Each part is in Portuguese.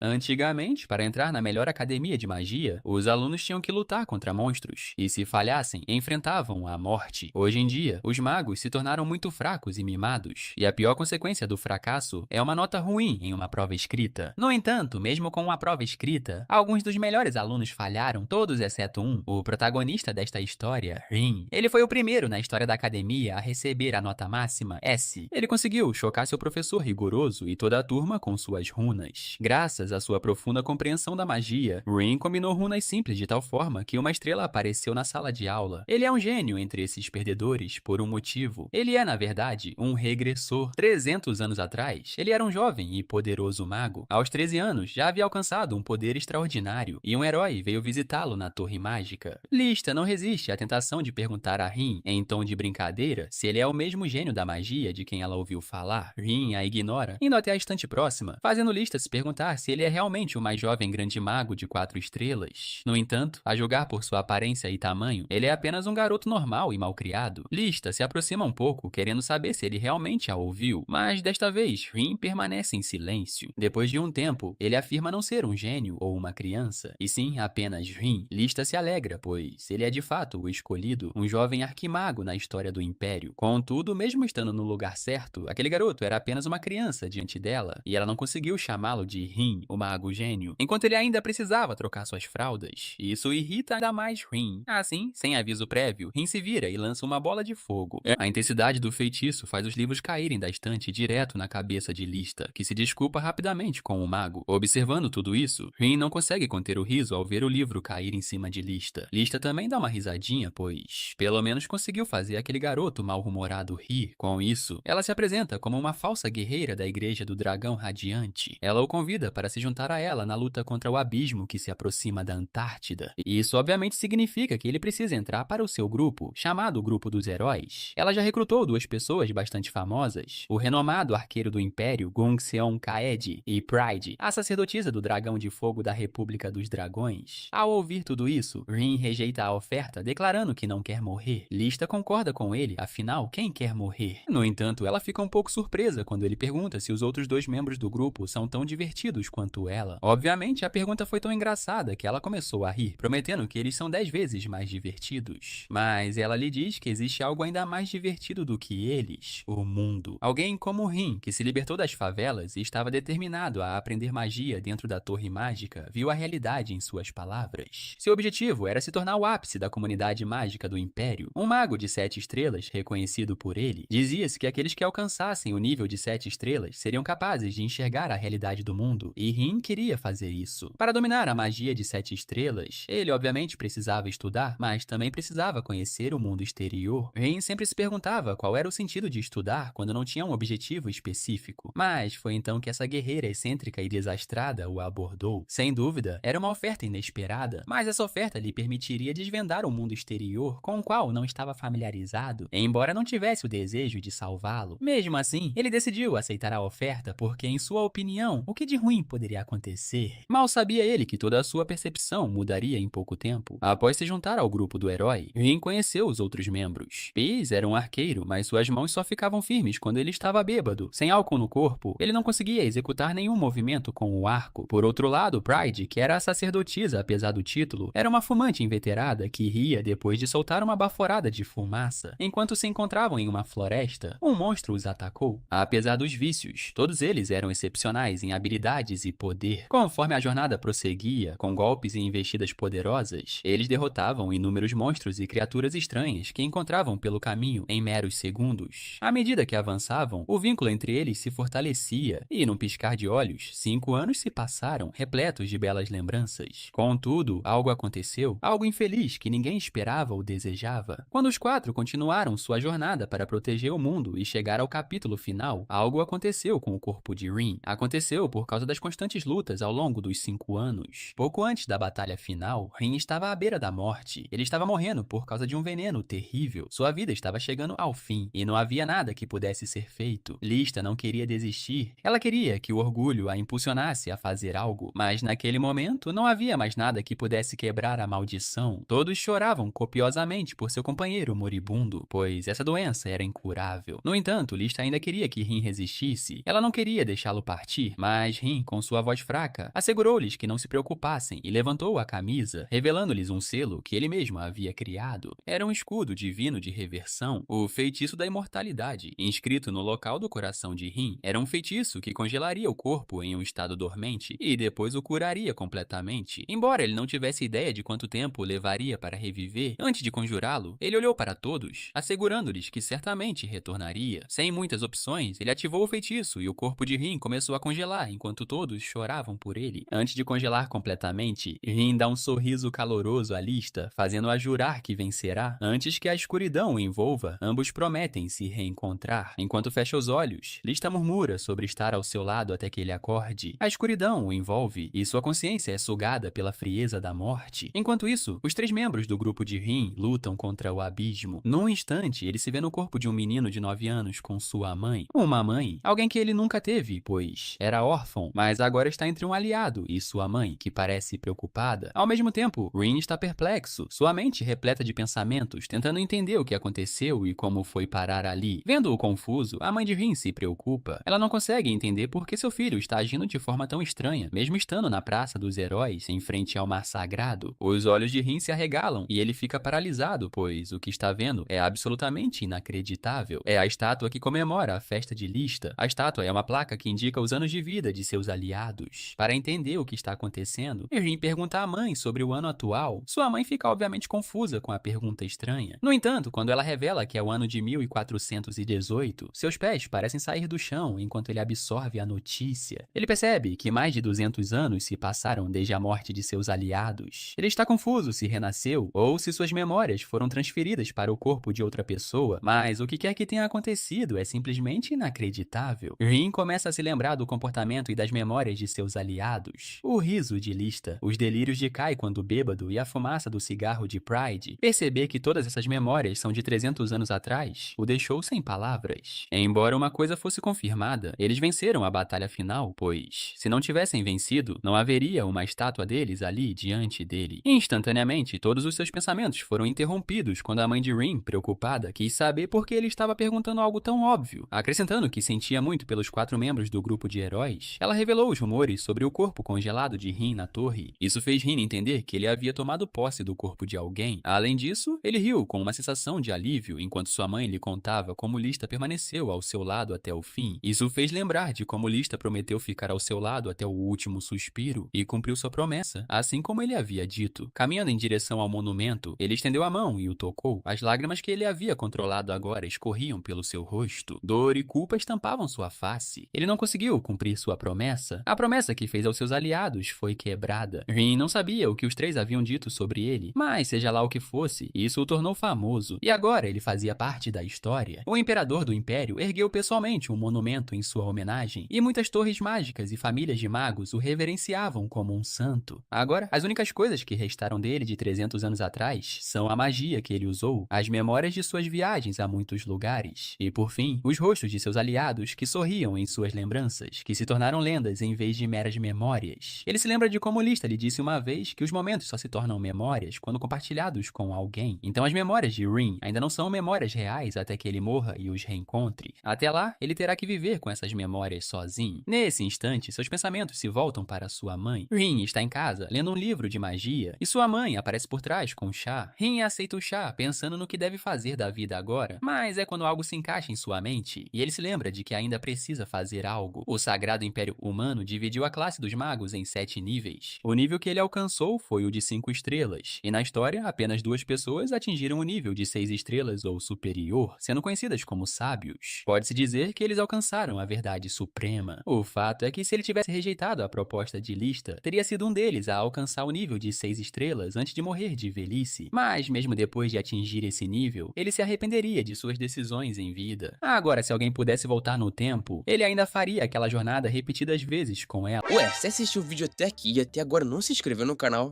Antigamente, para entrar na melhor academia de magia, os alunos tinham que lutar contra monstros, e se falhassem, enfrentavam a morte. Hoje em dia, os magos se tornaram muito fracos e mimados, e a pior consequência do fracasso é uma nota ruim em uma prova escrita. No entanto, mesmo com uma prova escrita, alguns dos melhores alunos falharam, todos exceto um, o protagonista desta história, Rin. Ele foi o primeiro na história da academia a receber a nota máxima, S. Ele conseguiu chocar seu professor rigoroso e toda a turma com suas runas. Graças à sua profunda compreensão da magia, Rin combinou runas simples de tal forma que uma estrela apareceu na sala de aula. Ele é um gênio entre esses perdedores por um motivo. Ele é, na verdade, um regressor. 300 anos atrás, ele era um jovem e poderoso mago. Aos 13 anos, já havia alcançado um poder extraordinário, e um herói veio visitá-lo na Torre Mágica. Lista não resiste à tentação de perguntar a Rin, em tom de brincadeira, se ele é o mesmo gênio da magia de quem ela ouviu falar. Rin a ignora, indo até a estante próxima, fazendo Lista se perguntar se ele é realmente o mais jovem grande mago de 4 estrelas. No entanto, a julgar por sua aparência e tamanho, ele é apenas um garoto normal e malcriado. Lista se aproxima um pouco, querendo saber se ele realmente a ouviu, mas desta vez, Rin permanece em silêncio. Depois de um tempo, ele afirma não ser um gênio ou uma criança, e sim apenas Rin. Lista se alegra, pois ele é de fato o escolhido, um jovem arquimago na história do Império. Contudo, mesmo estando no lugar certo, aquele garoto era apenas uma criança diante dela, e ela não conseguiu chamá-lo de Rin, o mago gênio, enquanto ele ainda precisava trocar suas fraldas. E isso irrita ainda mais Rin. Assim, sem aviso prévio, Rin se vira e lança uma bola de fogo. A intensidade do feitiço faz os livros caírem da estante direto na cabeça de Lista, que se desculpa rapidamente com o mago. Observando tudo isso, Rin não consegue conter o riso ao ver o livro cair em cima de Lista. Lista também dá uma risadinha, pois pelo menos conseguiu fazer aquele garoto mal-humorado rir. Com isso, ela se apresenta como uma falsa guerreira da Igreja do Dragão Radiante. Ela o convida para se juntar a ela na luta contra o abismo que se aproxima da Antártida. E isso obviamente significa que ele precisa entrar para o seu grupo, chamado Grupo dos Heróis. Ela já recrutou duas pessoas bastante famosas, o renomado arqueiro do Império, Gongseon Kaed, e Pride, a sacerdotisa do Dragão de Fogo da República dos Dragões. Ao ouvir tudo isso, Rin rejeita a oferta, declarando que não quer morrer. Lista concorda com ele, afinal, quem quer morrer? No entanto, ela fica um pouco surpresa quando ele pergunta se os outros dois membros do grupo são tão divertidos quanto ela. Obviamente, a pergunta foi tão engraçada que ela começou a rir, prometendo que eles são 10 vezes mais divertidos. Mas ela lhe diz que existe algo ainda mais divertido do que eles: o mundo. Alguém como Rin, que se libertou das favelas e estava determinado a aprender magia dentro da Torre Mágica, viu a realidade em suas palavras. Seu objetivo era se tornar o ápice da comunidade mágica do Império. Um mago de 7 estrelas, reconhecido por ele, dizia-se que aqueles que alcançassem o nível de 7 estrelas seriam capazes de enxergar a realidade do mundo, e Rin queria fazer isso. Para dominar a magia de 7 estrelas, ele obviamente precisava estudar, mas também precisava conhecer o mundo exterior. Rin sempre se perguntava qual era o sentido de estudar quando não tinha um objetivo específico. Mas foi então que essa guerreira excêntrica e desastrada o abordou. Sem dúvida, era uma oferta inesperada, mas essa oferta lhe permitiria desvendar o mundo exterior com o qual não estava familiarizado, embora não tivesse o desejo de salvá-lo. Mesmo assim, ele decidiu aceitar a oferta porque, em sua opinião, o que de ruim poderia acontecer? Mal sabia ele que toda a sua percepção mudaria em pouco tempo. Após se juntar ao grupo do herói, Rin conheceu os outros membros. Piz era um arqueiro, mas suas mãos só ficavam firmes quando ele estava bêbado. Sem álcool no corpo, ele não conseguia executar nenhum movimento com o arco. Por outro lado, Pride, que era a sacerdotisa apesar do título, era uma fumante inveterada que ria depois de soltar uma baforada de fumaça. Enquanto se encontravam em uma floresta, um monstro os atacou. Apesar dos vícios, todos eles eram excepcionais em habilidades e poder. Conforme a jornada prosseguia, com golpes e investidas poderosas, eles derrotavam inúmeros monstros e criaturas estranhas que encontravam pelo caminho em meros segundos. À medida que avançavam, o vínculo entre eles se fortalecia, e num piscar de olhos, 5 anos se passaram, repletos de belas lembranças. Contudo, algo aconteceu, algo infeliz que ninguém esperava ou desejava. Quando os 4 continuaram sua jornada para proteger o mundo e chegar ao capítulo final, algo aconteceu com o corpo de Rin. Aconteceu por causa das constantes lutas ao longo dos 5 anos. Pouco antes da batalha final, Rin estava à beira da morte. Ele estava morrendo por causa de um veneno terrível. Sua vida estava chegando ao fim, e não havia nada que pudesse ser feito. Lista não queria desistir. Ela queria que o orgulho a impulsionasse a fazer algo, mas naquele momento não havia mais nada que pudesse quebrar a maldição. Todos choravam copiosamente por seu companheiro moribundo, pois essa doença era incurável. No entanto, Lista ainda queria que Rin resistisse. Ela não queria deixá-lo partir, mas Rin, com sua voz fraca, assegurou-lhes que não se preocupassem e levantou a camisa, revelando-lhes um selo que ele mesmo havia criado. Era um escudo divino de reversão, o feitiço da imortalidade, inscrito no local do coração de Rin. Era um feitiço que congelaria o corpo em um estado dormente e depois o curaria completamente. Embora ele não tivesse ideia de quanto tempo levaria para reviver, antes de conjurá-lo, ele olhou para todos, assegurando-lhes que certamente retornaria. Sem muitas opções, ele ativou o feitiço e o corpo de Rin começou a congelar enquanto todos choravam por ele. Antes de congelar completamente, Rin dá um sorriso caloroso à Lista, fazendo-a jurar que vencerá. Antes que a escuridão o envolva, ambos prometem se reencontrar. Enquanto fecha os olhos, Lista murmura sobre estar ao seu lado até que ele acorde. A escuridão o envolve e sua consciência é sugada pela frieza da morte. Enquanto isso, os 3 membros do grupo de Rin lutam contra o abismo. Num instante, ele se vê no corpo de um menino de 9 anos com sua mãe. Uma mãe, alguém que ele nunca teve, pois era órfão, mas agora está entre um aliado e sua mãe, que parece preocupada. Ao mesmo tempo, Rin está perplexo, sua mente repleta de pensamentos, tentando entender o que aconteceu e como foi parar ali. Vendo-o confuso, a mãe de Rin se preocupa. Ela não consegue entender por que seu filho está agindo de forma tão estranha, mesmo estando na Praça dos Heróis, em frente ao Mar Sagrado. Os olhos de Rin se arregalam e ele fica paralisado, pois o que está vendo é absolutamente inacreditável. É a estátua que comemora a festa de Lista. A estátua é uma placa que indica os anos de vida de seus aliados. Para entender o que está acontecendo, Rin pergunta à mãe sobre o ano atual. Sua mãe fica obviamente confusa com a pergunta estranha. No entanto, quando ela revela que é o ano de 1418, seus pés parecem sair do chão enquanto ele absorve a notícia. Ele percebe que mais de 200 anos se passaram desde a morte de seus aliados. Ele está confuso se renasceu ou se suas memórias foram transferidas para o corpo de outra pessoa, mas o que quer que tenha acontecido é simplesmente inacreditável. Rin começa a se lembrar do comportamento e das memórias de seus aliados. O riso de Lista, os delírios de Kai quando bêbado e a fumaça do cigarro de Pride. Perceber que todas essas memórias são de 300 anos atrás o deixou sem palavras. Embora uma coisa fosse confirmada, eles venceram a batalha final, pois, se não tivessem vencido, não haveria uma estátua deles ali diante dele. Instantaneamente, todos os seus pensamentos foram interrompidos quando a mãe de Rin, preocupada, quis saber por que ele estava perguntando algo tão óbvio. Acrescentando que sentia muito pelos 4 membros do grupo de heróis, ela revelou os rumores sobre o corpo congelado de Rin na torre. Isso fez Rin entender que ele havia tomado posse do corpo de alguém. Além disso, ele riu com uma sensação de alívio enquanto sua mãe lhe contava como Lista permaneceu ao seu lado até o fim. Isso fez lembrar de como Lista prometeu ficar ao seu lado até o último suspiro e cumpriu sua promessa, assim como ele havia dito. Caminhando em direção ao monumento, ele estendeu a mão e o tocou. As lágrimas que ele havia controlado agora escorriam pelo seu rosto. Dor e culpa estampavam sua face. Ele não conseguiu cumprir sua promessa. A promessa que fez aos seus aliados foi quebrada. Rin não sabia o que os 3 haviam dito sobre ele, mas seja lá o que fosse, isso o tornou famoso. E agora ele fazia parte da história. O imperador do Império ergueu pessoalmente um monumento em sua homenagem, e muitas torres mágicas e famílias de magos o reverenciavam como um santo. Agora, as únicas coisas que restaram dele de 300 anos atrás são a magia que ele usou, as memórias de suas viagens a muitos lugares, e por fim, os rostos de seus aliados que sorriam em suas lembranças, que se tornaram lendas em vez de meras memórias. Ele se lembra de como Lista lhe disse uma vez que os momentos só se tornam memórias quando compartilhados com alguém. Então as memórias de Rin ainda não são memórias reais até que ele morra e os reencontre. Até lá, ele terá que viver com essas memórias sozinho. Nesse instante, seus pensamentos se voltam para sua mãe. Rin está em casa, lendo um livro de magia, e sua mãe aparece por trás com o chá. Rin aceita o chá, pensando no que deve fazer da vida agora, mas é quando algo se encaixa em sua mente, e ele se lembra de que ainda precisa fazer algo. O Sagrado Império Humano dividiu a classe dos magos em 7 níveis. O nível que ele alcançou foi o de 5 estrelas, e na história, apenas 2 pessoas atingiram o nível de 6 estrelas ou superior, sendo conhecidas como sábios. Pode-se dizer que eles alcançaram a verdade suprema. O fato é que se ele tivesse rejeitado a proposta de Lista, teria sido um deles a alcançar o nível de 6 estrelas antes de morrer de velhice. Mas, mesmo depois de atingir esse nível, ele se arrependeria de suas decisões em vida. Agora, se alguém pudesse voltar no tempo, ele ainda faria aquela jornada repetidas vezes com ela. Ué, você assistiu o vídeo até aqui e até agora não se inscreveu no canal?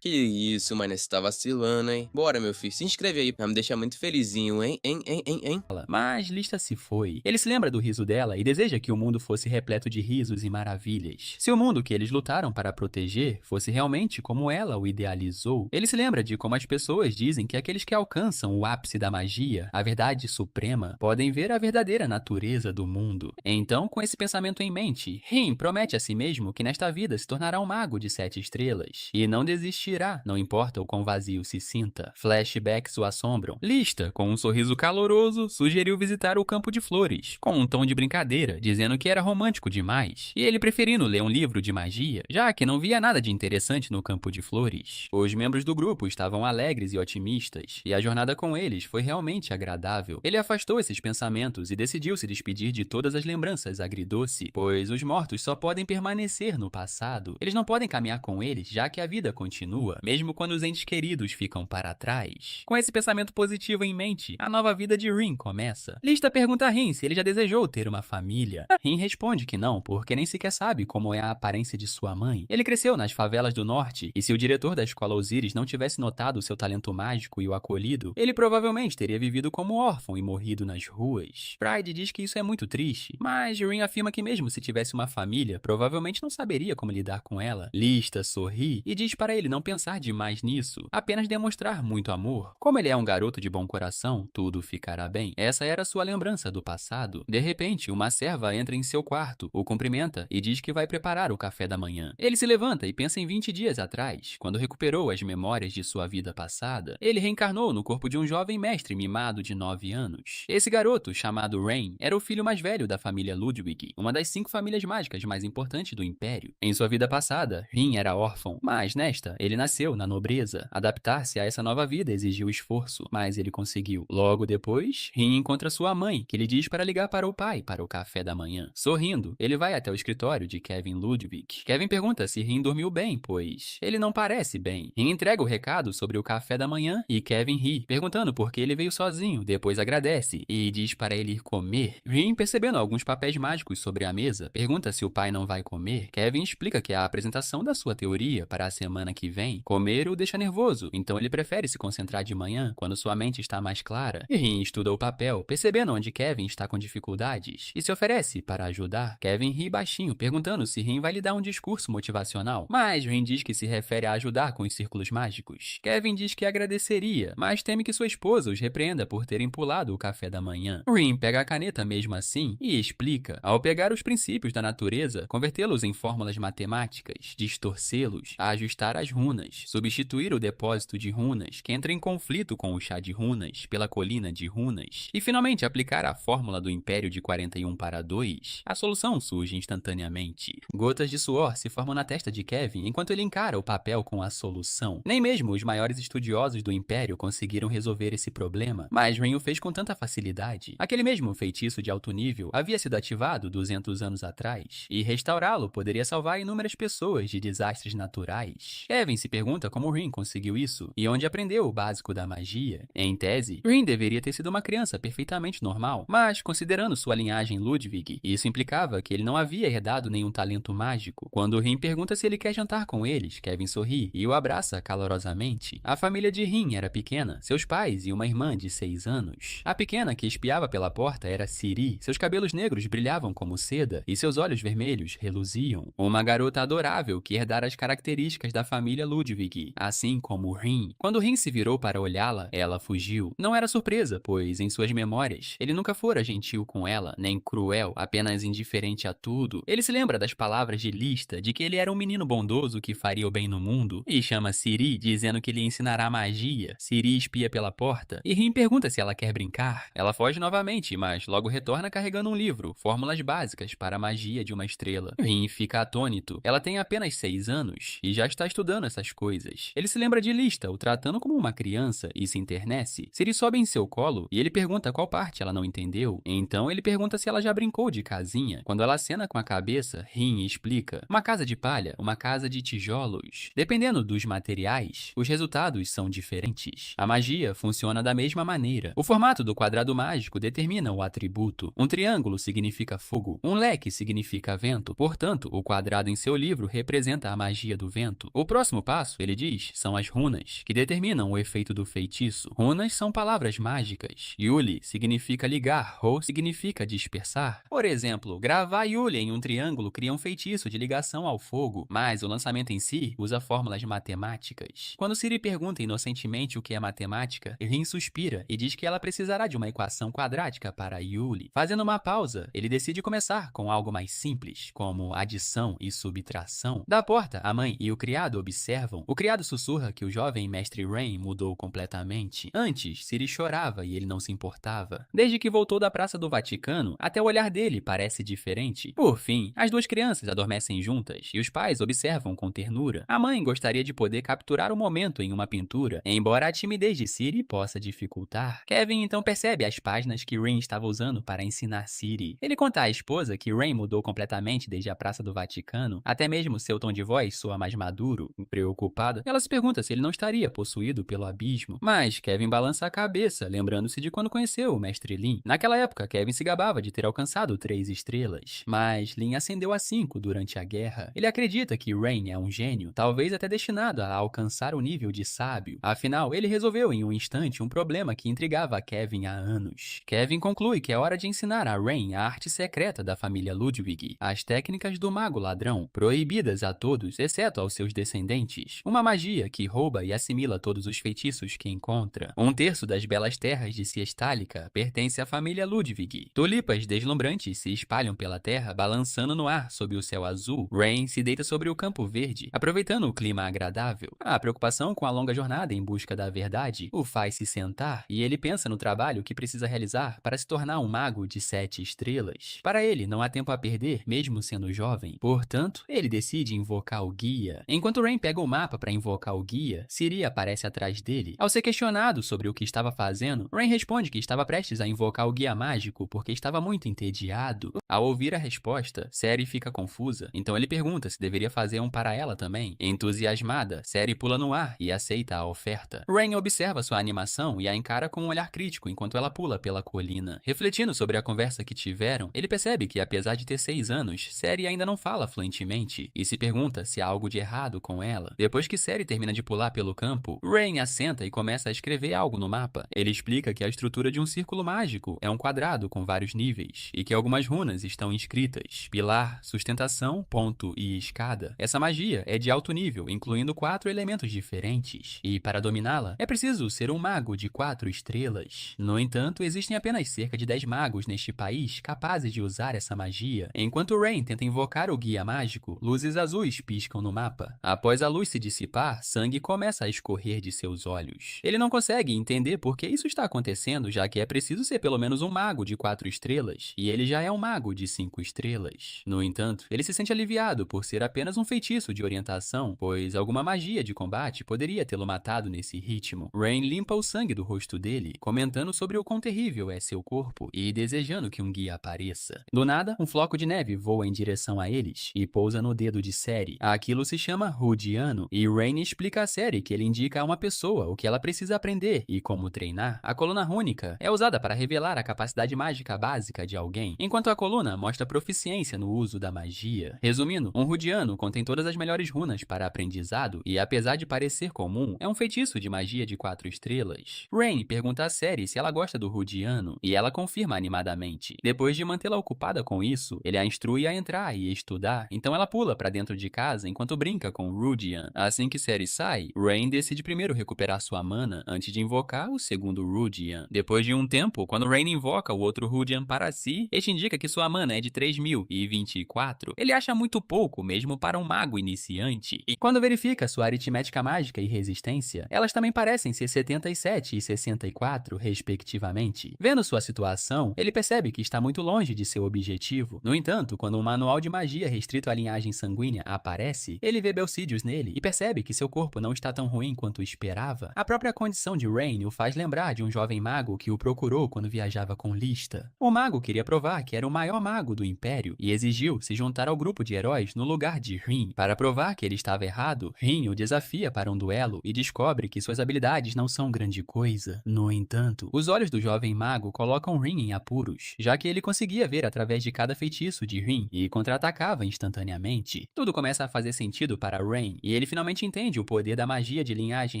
Que isso, mané, você tá vacilando, hein? Bora, meu filho, se inscreve aí pra me deixar muito felizinho, hein? Hein? Mas Lista se foi. Ele se lembra do riso dela e deseja que o mundo fosse repleto de risos e maravilhas. Se o mundo que eles lutaram para proteger fosse realmente como ela o idealizou, ele se lembra de como as pessoas dizem que aqueles que alcançam o ápice da magia, a verdade suprema, podem ver a verdadeira natureza do mundo. Então, com esse pensamento em mente, Rin promete a si mesmo que nesta vida se tornará um mago de 7 estrelas e não desistirá, não importa o quão vazio se sinta. Flashbacks o assombram. Lista, com um sorriso caloroso, sugeriu visitar o campo de flores, com um tom de brincadeira, dizendo que era romântico demais, e ele preferindo ler um livro de magia, já que não via nada de interessante no campo de flores. Os membros do grupo estavam alegres e otimistas, e a jornada com eles foi realmente agradável. Ele afastou esses pensamentos e decidiu se despedir de todas as lembranças agridoce, pois os mortos só podem permanecer no passado. Eles não podem caminhar com eles, já que a vida continua, mesmo quando os entes queridos ficam para trás. Com esse pensamento positivo em mente, a nova vida de Rin começa. Lista pergunta a Rin se ele já desejou ter uma família. Rin responde que não, porque nem sequer sabe como é a aparência de sua mãe. Ele cresceu nas favelas do norte, e se o diretor da escola Osiris não tivesse notado seu talento mágico e o acolhido, ele provavelmente teria vivido como órfão e morrido nas ruas. Pride diz que isso é muito triste, mas Rin afirma que mesmo se tivesse uma família, provavelmente não saberia como lidar com ela. Lista sorri e diz para ele não pensar demais nisso, apenas demonstrar muito amor. Como ele é um garoto de bom coração, tudo ficará bem. Essa era sua lembrança do passado. De repente, uma serva entra em seu quarto, o cumprimenta e diz que vai preparar o café da manhã. Ele se levanta e pensa em 20 dias atrás, quando recuperou as memórias de sua vida passada. Ele reencarnou no corpo de um jovem mestre mimado de 9 anos. Esse garoto, chamado Rain, era o filho mais velho da família Ludwig, uma das 5 famílias mágicas mais importantes do Império. Em sua vida passada, Rin era órfão, mas nesta, ele nasceu na nobreza. Adaptar-se a essa nova vida exigiu esforço, mas ele conseguiu. Logo depois, Rin encontra sua mãe, que lhe diz para ligar para o pai para o café da manhã. Sorrindo, ele vai até o escritório de Kevin Ludwig. Kevin pergunta se Rin dormiu bem, pois ele não parece bem. Rin entrega o recado sobre o café da manhã e Kevin ri, perguntando por que ele veio sozinho. Depois agradece e diz para ele ir comer. Rin, percebendo alguns papéis mágicos sobre a mesa, pergunta se o pai não vai comer. Kevin explica que a apresentação da sua teoria para a semana que vem, comer o deixa nervoso, então ele prefere se concentrar de manhã, quando sua mente está mais clara. E Rin estuda o papel, percebendo onde Kevin está com dificuldades, e se oferece para ajudar. Kevin ri baixinho, perguntando se Rin vai lhe dar um discurso motivacional, mas Rin diz que se refere a ajudar com os círculos mágicos. Kevin diz que agradeceria, mas teme que sua esposa os repreenda por terem pulado o café da manhã. Rin pega a caneta mesmo assim e explica. Ao pegar os princípios da natureza, convertê-los em fórmulas matemáticas, distorcê-los, ajustar as runas, substituir o depósito de runas que entra em conflito com o chá de runas pela colina de runas, e finalmente aplicar a fórmula do Império de 41 para 2, a solução surge instantaneamente. Gotas de suor se formam na testa de Kevin enquanto ele encara o papel com a solução. Nem mesmo os maiores estudiosos do Império conseguiram resolver esse problema, mas Rin o fez com tanta facilidade. Aquele mesmo feitiço de alto nível havia sido ativado 200 anos atrás, e restaurá-lo poderia salvar inúmeras pessoas de desastres naturais. Kevin se pergunta como Rin conseguiu isso e onde aprendeu o básico da magia. Em tese, Rin deveria ter sido uma criança perfeitamente normal, mas considerando sua linhagem Ludwig, isso implicava que ele não havia herdado nenhum talento mágico. Quando Rin pergunta se ele quer jantar com eles, Kevin sorri e o abraça calorosamente. A família de Rin era pequena, seus pais e uma irmã de 6 anos. A pequena que espiava pela porta era Ciri, seus cabelos negros brilhavam como seda e seus olhos vermelhos reluziam. Uma garota adorável que herdara as características da família Ludwig, assim como Rin. Quando Rin se virou para olhá-la, ela fugiu. Não era surpresa, pois em suas memórias, ele nunca fora gentil com ela, nem cruel, apenas indiferente a tudo. Ele se lembra das palavras de Lista, de que ele era um menino bondoso que faria o bem no mundo, e chama Ciri, dizendo que lhe ensinará magia. Ciri espia pela porta, e Rin pergunta se ela quer brincar. Ela foge novamente, mas logo retorna carregando um livro, Fórmulas Básicas para a Magia de uma Estrela. Rin fica atônito. Ela tem apenas 6 anos, e já está estudando essas coisas. Ele se lembra de Lista, o tratando como uma criança, e se internece. Ciri sobe em seu colo, e ele pergunta qual parte ela não entendeu. Então ele pergunta se ela já brincou de casinha. Quando ela acena com a cabeça, Rin explica. Uma casa de palha, uma casa de tijolos. Dependendo dos materiais, os resultados são diferentes. A magia funciona da mesma maneira. O formato do quadrado mágico determina o atributo. Um triângulo significa fogo, um leque significa vento. Portanto, o quadrado em seu livro representa a magia do vento. O próximo passo passo, ele diz, são as runas, que determinam o efeito do feitiço. Runas são palavras mágicas. Yuli significa ligar ou significa dispersar. Por exemplo, gravar Yuli em um triângulo cria um feitiço de ligação ao fogo, mas o lançamento em si usa fórmulas matemáticas. Quando Ciri pergunta inocentemente o que é matemática, Rin suspira e diz que ela precisará de uma equação quadrática para Yuli. Fazendo uma pausa, ele decide começar com algo mais simples, como adição e subtração. Da porta, a mãe e o criado observam. O criado sussurra que o jovem mestre Rain mudou completamente. Antes, Ciri chorava e ele não se importava. Desde que voltou da Praça do Vaticano, até o olhar dele parece diferente. Por fim, as duas crianças adormecem juntas e os pais observam com ternura. A mãe gostaria de poder capturar o momento em uma pintura, embora a timidez de Ciri possa dificultar. Kevin então percebe as páginas que Rain estava usando para ensinar Ciri. Ele conta à esposa que Rain mudou completamente desde a Praça do Vaticano, até mesmo seu tom de voz soa mais maduro. Preocupada, ela se pergunta se ele não estaria possuído pelo abismo. Mas Kevin balança a cabeça, lembrando-se de quando conheceu o mestre Lin. Naquela época, Kevin se gabava de ter alcançado 3 estrelas, mas Lin ascendeu a 5 durante a guerra. Ele acredita que Rain é um gênio, talvez até destinado a alcançar o nível de sábio. Afinal, ele resolveu em um instante um problema que intrigava a Kevin há anos. Kevin conclui que é hora de ensinar a Rain a arte secreta da família Ludwig, as técnicas do mago ladrão, proibidas a todos, exceto aos seus descendentes. Uma magia que rouba e assimila todos os feitiços que encontra. Um terço das belas terras de Siestálica pertence à família Ludwig. Tulipas deslumbrantes se espalham pela terra, balançando no ar sob o céu azul. Rain se deita sobre o campo verde, aproveitando o clima agradável. A preocupação com a longa jornada em busca da verdade o faz se sentar, e ele pensa no trabalho que precisa realizar para se tornar um mago de 7 estrelas. Para ele, não há tempo a perder, mesmo sendo jovem. Portanto, ele decide invocar o guia. Enquanto Rain pega o mapa para invocar o guia, Ciri aparece atrás dele. Ao ser questionado sobre o que estava fazendo, Rain responde que estava prestes a invocar o guia mágico porque estava muito entediado. Ao ouvir a resposta, Ciri fica confusa, então ele pergunta se deveria fazer um para ela também. Entusiasmada, Ciri pula no ar e aceita a oferta. Rain observa sua animação e a encara com um olhar crítico enquanto ela pula pela colina. Refletindo sobre a conversa que tiveram, ele percebe que, apesar de ter 6 anos, Ciri ainda não fala fluentemente e se pergunta se há algo de errado com ela. Depois que Ciri termina de pular pelo campo, Rain assenta e começa a escrever algo no mapa. Ele explica que a estrutura de um círculo mágico é um quadrado com vários níveis e que algumas runas estão inscritas: pilar, sustentação, ponto e escada. Essa magia é de alto nível, incluindo 4 elementos diferentes, e para dominá-la é preciso ser um mago de 4 estrelas. No entanto, existem apenas cerca de 10 magos neste país capazes de usar essa magia. Enquanto Rain tenta invocar o guia mágico, luzes azuis piscam no mapa. Após a luz se dissipar, sangue começa a escorrer de seus olhos. Ele não consegue entender por que isso está acontecendo, já que é preciso ser pelo menos um mago de 4 estrelas, e ele já é um mago de 5 estrelas. No entanto, ele se sente aliviado por ser apenas um feitiço de orientação, pois alguma magia de combate poderia tê-lo matado nesse ritmo. Rain limpa o sangue do rosto dele, comentando sobre o quão terrível é seu corpo e desejando que um guia apareça. Do nada, um floco de neve voa em direção a eles e pousa no dedo de Ciri. Aquilo se chama Rudiano, e Rain explica a Ciri que ele indica a uma pessoa o que ela precisa aprender e como treinar. A coluna rúnica é usada para revelar a capacidade mágica básica de alguém, enquanto a coluna mostra proficiência no uso da magia. Resumindo, um Rudiano contém todas as melhores runas para aprendizado e, apesar de parecer comum, é um feitiço de magia de 4 estrelas. Rain pergunta a Ciri se ela gosta do Rudiano e ela confirma animadamente. Depois de mantê-la ocupada com isso, ele a instrui a entrar e estudar, então ela pula para dentro de casa enquanto brinca com Rudian. Assim que Ciri sai, Rain decide primeiro recuperar sua mana antes de invocar o segundo Rudian. Depois de um tempo, quando Rain invoca o outro Rudian para si, este indica que sua mana é de 3024. Ele acha muito pouco, mesmo para um mago iniciante. E quando verifica sua aritmética mágica e resistência, elas também parecem ser 77 e 64, respectivamente. Vendo sua situação, ele percebe que está muito longe de seu objetivo. No entanto, quando um manual de magia restrito à linhagem sanguínea aparece, ele vê Belcidius nele e percebe que seu corpo não está tão ruim quanto esperava. A própria condição de Rain o faz lembrar de um jovem mago que o procurou quando viajava com Lista. O mago queria provar que era o maior mago do Império e exigiu se juntar ao grupo de heróis no lugar de Rin. Para provar que ele estava errado, Rin o desafia para um duelo e descobre que suas habilidades não são grande coisa. No entanto, os olhos do jovem mago colocam Rin em apuros, já que ele conseguia ver através de cada feitiço de Rin e contra-atacava instantaneamente. Tudo começa a fazer sentido para Rain e ele ele finalmente entende o poder da magia de linhagem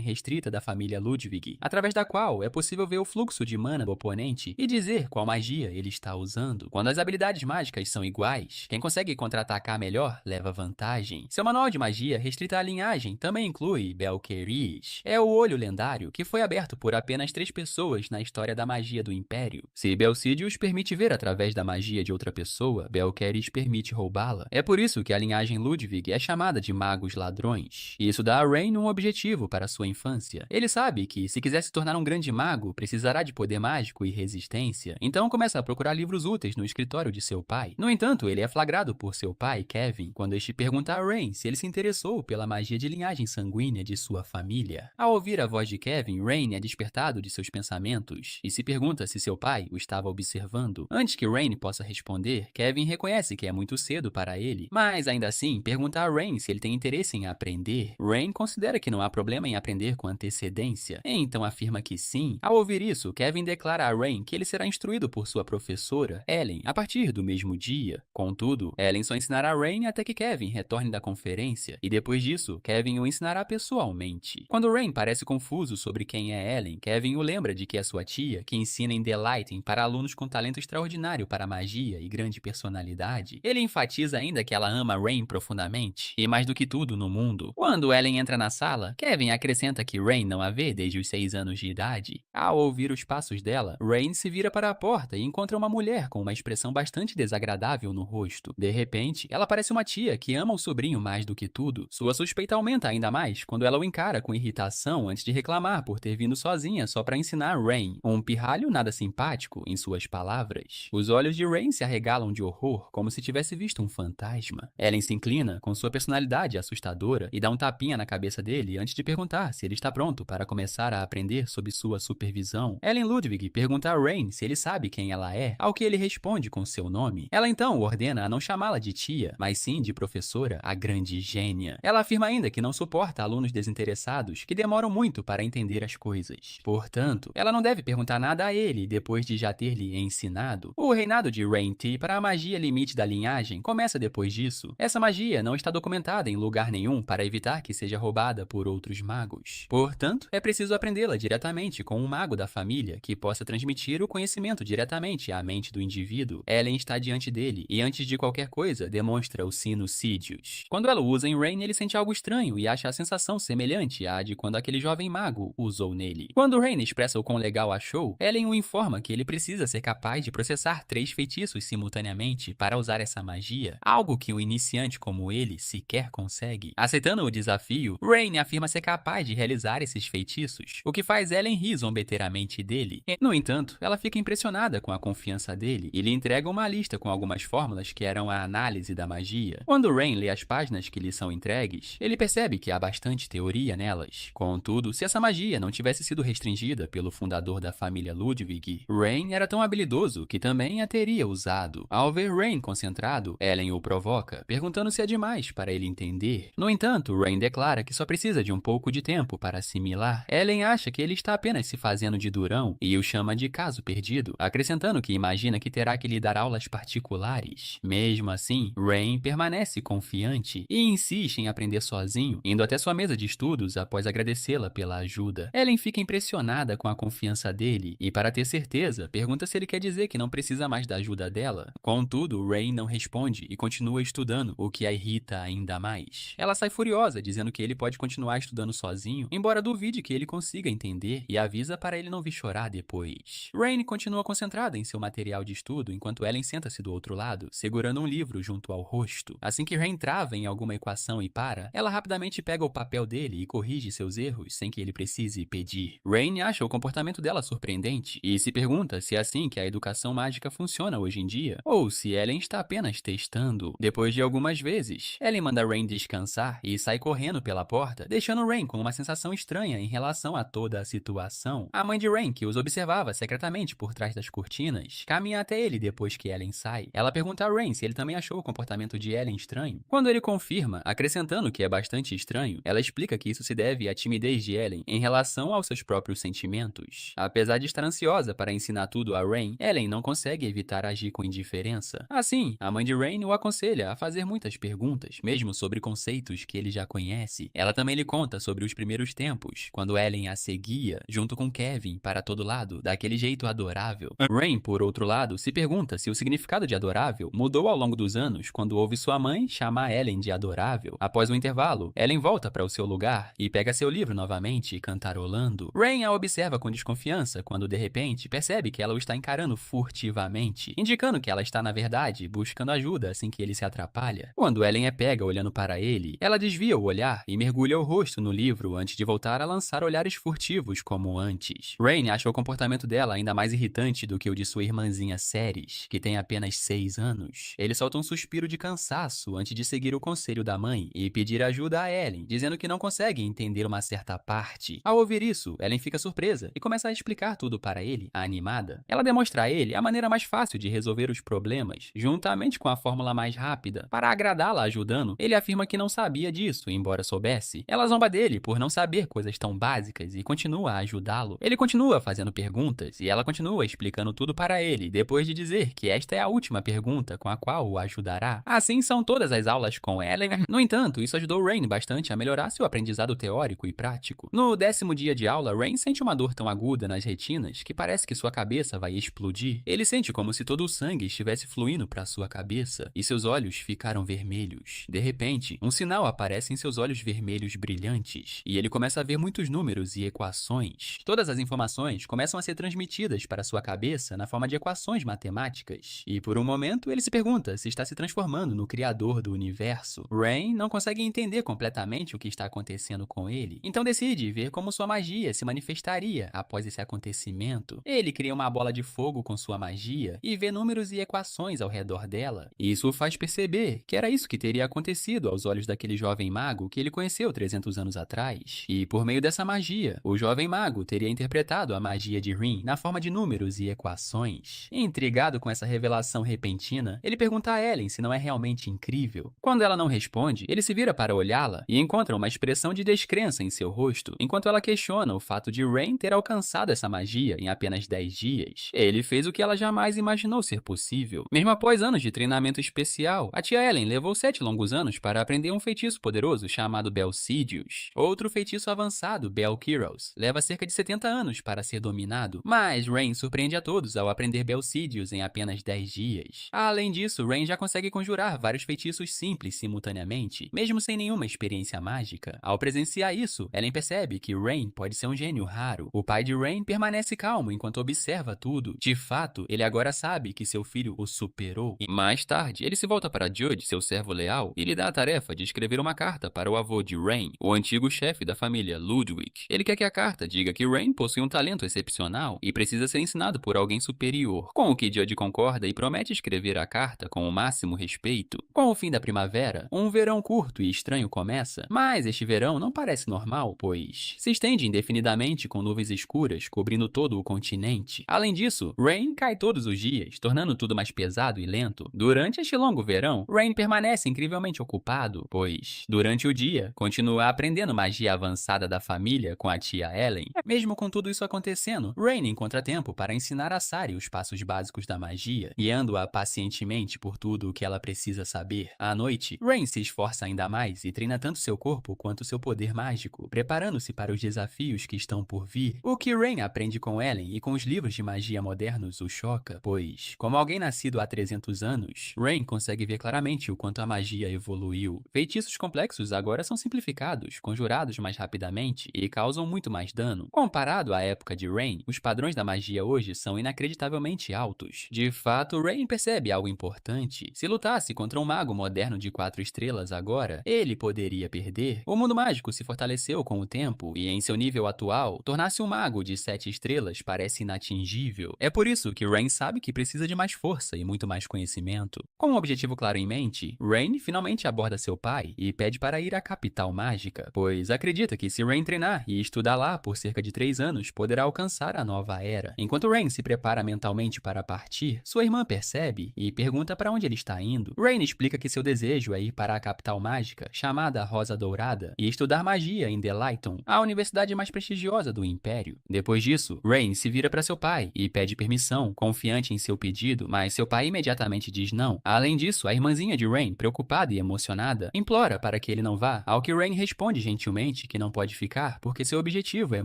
restrita da família Ludwig, através da qual é possível ver o fluxo de mana do oponente e dizer qual magia ele está usando. Quando as habilidades mágicas são iguais, quem consegue contra-atacar melhor leva vantagem. Seu manual de magia restrita à linhagem também inclui Belkeris. É o olho lendário que foi aberto por apenas 3 pessoas na história da magia do Império. Se Belsidius permite ver através da magia de outra pessoa, Belkeris permite roubá-la. É por isso que a linhagem Ludwig é chamada de magos ladrões. Isso dá a Rain um objetivo para sua infância. Ele sabe que, se quiser se tornar um grande mago, precisará de poder mágico e resistência, então começa a procurar livros úteis no escritório de seu pai. No entanto, ele é flagrado por seu pai, Kevin, quando este pergunta a Rain se ele se interessou pela magia de linhagem sanguínea de sua família. Ao ouvir a voz de Kevin, Rain é despertado de seus pensamentos e se pergunta se seu pai o estava observando. Antes que Rain possa responder, Kevin reconhece que é muito cedo para ele, mas ainda assim pergunta a Rain se ele tem interesse em aprender. Rain considera que não há problema em aprender com antecedência, então afirma que sim. Ao ouvir isso, Kevin declara a Rain que ele será instruído por sua professora, Ellen, a partir do mesmo dia. Contudo, Ellen só ensinará Rain até que Kevin retorne da conferência, e depois disso, Kevin o ensinará pessoalmente. Quando Rain parece confuso sobre quem é Ellen, Kevin o lembra de que é sua tia, que ensina em Delighting para alunos com talento extraordinário para magia e grande personalidade. Ele enfatiza ainda que ela ama Rain profundamente, e mais do que tudo no mundo. Quando Ellen entra na sala, Kevin acrescenta que Rain não a vê desde os 6 anos de idade. Ao ouvir os passos dela, Rain se vira para a porta e encontra uma mulher com uma expressão bastante desagradável no rosto. De repente, ela parece uma tia que ama o sobrinho mais do que tudo. Sua suspeita aumenta ainda mais quando ela o encara com irritação antes de reclamar por ter vindo sozinha só para ensinar Rain, um pirralho nada simpático, em suas palavras. Os olhos de Rain se arregalam de horror, como se tivesse visto um fantasma. Ellen se inclina, com sua personalidade assustadora, e dá um tapinha na cabeça dele antes de perguntar se ele está pronto para começar a aprender sob sua supervisão. Ellen Ludwig pergunta a Rain se ele sabe quem ela é, ao que ele responde com seu nome. Ela então o ordena a não chamá-la de tia, mas sim de professora, a grande gênia. Ela afirma ainda que não suporta alunos desinteressados que demoram muito para entender as coisas. Portanto, ela não deve perguntar nada a ele depois de já ter lhe ensinado. O reinado de Rain T para a magia limite da linhagem começa depois disso. Essa magia não está documentada em lugar nenhum para evitar que seja roubada por outros magos. Portanto, é preciso aprendê-la diretamente com um mago da família que possa transmitir o conhecimento diretamente à mente do indivíduo. Ellen está diante dele e, antes de qualquer coisa, demonstra o sino Sidious. Quando ela o usa em Rain, ele sente algo estranho e acha a sensação semelhante à de quando aquele jovem mago usou nele. Quando Rain expressa o quão legal achou, Ellen o informa que ele precisa ser capaz de processar 3 feitiços simultaneamente para usar essa magia, algo que um iniciante como ele sequer consegue. Aceitando o desafio, Rain afirma ser capaz de realizar esses feitiços, o que faz Ellen rir zombeteiramente dele. No entanto, ela fica impressionada com a confiança dele e lhe entrega uma lista com algumas fórmulas que eram a análise da magia. Quando Rain lê as páginas que lhe são entregues, ele percebe que há bastante teoria nelas. Contudo, se essa magia não tivesse sido restringida pelo fundador da família Ludwig, Rain era tão habilidoso que também a teria usado. Ao ver Rain concentrado, Ellen o provoca, perguntando se é demais para ele entender. No entanto, Rain declara que só precisa de um pouco de tempo para assimilar. Ellen acha que ele está apenas se fazendo de durão e o chama de caso perdido, acrescentando que imagina que terá que lhe dar aulas particulares. Mesmo assim, Rain permanece confiante e insiste em aprender sozinho, indo até sua mesa de estudos após agradecê-la pela ajuda. Ellen fica impressionada com a confiança dele e, para ter certeza, pergunta se ele quer dizer que não precisa mais da ajuda dela. Contudo, Rain não responde e continua estudando, o que a irrita ainda mais. Ela sai furiosa, dizendo que ele pode continuar estudando sozinho, embora duvide que ele consiga entender, e avisa para ele não vir chorar depois. Rain continua concentrada em seu material de estudo enquanto Ellen senta-se do outro lado, segurando um livro junto ao rosto. Assim que Rain trava em alguma equação e para, ela rapidamente pega o papel dele e corrige seus erros sem que ele precise pedir. Rain acha o comportamento dela surpreendente e se pergunta se é assim que a educação mágica funciona hoje em dia, ou se Ellen está apenas testando. Depois de algumas vezes, Ellen manda Rain descansar e sai correndo pela porta, deixando Rain com uma sensação estranha em relação a toda a situação. A mãe de Rain, que os observava secretamente por trás das cortinas, caminha até ele depois que Ellen sai. Ela pergunta a Rain se ele também achou o comportamento de Ellen estranho. Quando ele confirma, acrescentando que é bastante estranho, ela explica que isso se deve à timidez de Ellen em relação aos seus próprios sentimentos. Apesar de estar ansiosa para ensinar tudo a Rain, Ellen não consegue evitar agir com indiferença. Assim, a mãe de Rain o aconselha a fazer muitas perguntas, mesmo sobre conceitos que ele ele já conhece. Ela também lhe conta sobre os primeiros tempos, quando Ellen a seguia, junto com Kevin, para todo lado, daquele jeito adorável. Rain, por outro lado, se pergunta se o significado de adorável mudou ao longo dos anos quando ouve sua mãe chamar Ellen de adorável. Após um intervalo, Ellen volta para o seu lugar e pega seu livro novamente, cantarolando. Rain a observa com desconfiança quando, de repente, percebe que ela o está encarando furtivamente, indicando que ela está, na verdade, buscando ajuda assim que ele se atrapalha. Quando Ellen é pega olhando para ele, ela desvia o olhar e mergulha o rosto no livro antes de voltar a lançar olhares furtivos como antes. Rain acha o comportamento dela ainda mais irritante do que o de sua irmãzinha Ceres, que tem apenas 6 anos. Ele solta um suspiro de cansaço antes de seguir o conselho da mãe e pedir ajuda a Ellen, dizendo que não consegue entender uma certa parte. Ao ouvir isso, Ellen fica surpresa e começa a explicar tudo para ele, animada. Ela demonstra a ele a maneira mais fácil de resolver os problemas, juntamente com a fórmula mais rápida. Para agradá-la ajudando, ele afirma que não sabia disso, embora soubesse. Ela zomba dele por não saber coisas tão básicas e continua a ajudá-lo. Ele continua fazendo perguntas e ela continua explicando tudo para ele, depois de dizer que esta é a última pergunta com a qual o ajudará. Assim são todas as aulas com Ellen. No entanto, isso ajudou Rain bastante a melhorar seu aprendizado teórico e prático. No 10º dia de aula, Rain sente uma dor tão aguda nas retinas que parece que sua cabeça vai explodir. Ele sente como se todo o sangue estivesse fluindo para sua cabeça e seus olhos ficaram vermelhos. De repente, um sinal aparece em seus olhos vermelhos brilhantes e ele começa a ver muitos números e equações. Todas as informações começam a ser transmitidas para sua cabeça na forma de equações matemáticas. E por um momento, ele se pergunta se está se transformando no criador do universo. Rain não consegue entender completamente o que está acontecendo com ele, então decide ver como sua magia se manifestaria após esse acontecimento. Ele cria uma bola de fogo com sua magia e vê números e equações ao redor dela. Isso o faz perceber que era isso que teria acontecido aos olhos daquele jovem mago que ele conheceu 300 anos atrás. E por meio dessa magia, o jovem mago teria interpretado a magia de Rin na forma de números e equações. Intrigado com essa revelação repentina, ele pergunta a Ellen se não é realmente incrível. Quando ela não responde, ele se vira para olhá-la e encontra uma expressão de descrença em seu rosto, enquanto ela questiona o fato de Rain ter alcançado essa magia em apenas 10 dias. Ele fez o que ela jamais imaginou ser possível. Mesmo após anos de treinamento especial, a tia Ellen levou 7 longos anos para aprender um feitiço poderoso chamado Belcidius. Outro feitiço avançado, Belkyros, leva cerca de 70 anos para ser dominado, mas Rain surpreende a todos ao aprender Belcidius em apenas 10 dias. Além disso, Rain já consegue conjurar vários feitiços simples simultaneamente, mesmo sem nenhuma experiência mágica. Ao presenciar isso, Ellen percebe que Rain pode ser um gênio raro. O pai de Rain permanece calmo enquanto observa tudo. De fato, ele agora sabe que seu filho o superou. E mais tarde, ele se volta para Judge, seu servo leal, e lhe dá a tarefa de escrever uma carta para o avô de Rain, o antigo chefe da família Ludwig. Ele quer que a carta diga que Rain possui um talento excepcional e precisa ser ensinado por alguém superior, com o que Judge concorda e promete escrever a carta com o máximo respeito. Com o fim da primavera, um verão curto e estranho começa, mas este verão não parece normal, pois se estende indefinidamente com nuvens escuras cobrindo todo o continente. Além disso, Rain cai todos os dias, tornando tudo mais pesado e lento. Durante este longo verão, Rain permanece incrivelmente ocupado, pois, durante o dia, continua aprendendo magia avançada da família com a tia Ellen. Mesmo com tudo isso acontecendo, Rain encontra tempo para ensinar a Sari os passos básicos da magia, guiando-a pacientemente por tudo o que ela precisa saber. À noite, Rain se esforça ainda mais e treina tanto seu corpo quanto seu poder mágico, preparando-se para os desafios que estão por vir. O que Rain aprende com Ellen e com os livros de magia modernos o choca, pois, como alguém nascido há 300 anos, Rain consegue ver claramente o quanto a magia evoluiu. Feitiços complexos agora são simplificados, conjurados mais rapidamente e causam muito mais dano. Comparado à época de Rain, os padrões da magia hoje são inacreditavelmente altos. De fato, Rain percebe algo importante. Se lutasse contra um mago moderno de 4 estrelas agora, ele poderia perder. O mundo mágico se fortaleceu com o tempo e, em seu nível atual, tornar-se um mago de 7 estrelas parece inatingível. É por isso que Rain sabe que precisa de mais força e muito mais conhecimento. Com um objetivo claro em mente, Rain finalmente aborda seu pai e pede para ir à capital mágica, pois acredita que se Rain treinar e estudar lá por cerca de 3 anos, poderá alcançar a nova era. Enquanto Rain se prepara mentalmente para partir, sua irmã percebe e pergunta para onde ele está indo. Rain explica que seu desejo é ir para a capital mágica, chamada Rosa Dourada, e estudar magia em Delayton, a universidade mais prestigiosa do Império. Depois disso, Rain se vira para seu pai e pede permissão, confiante em seu pedido, mas seu pai imediatamente diz não. Além disso, a irmãzinha de Rain, preocupada e emocionada, implora para para que ele não vá, ao que Rain responde gentilmente que não pode ficar porque seu objetivo é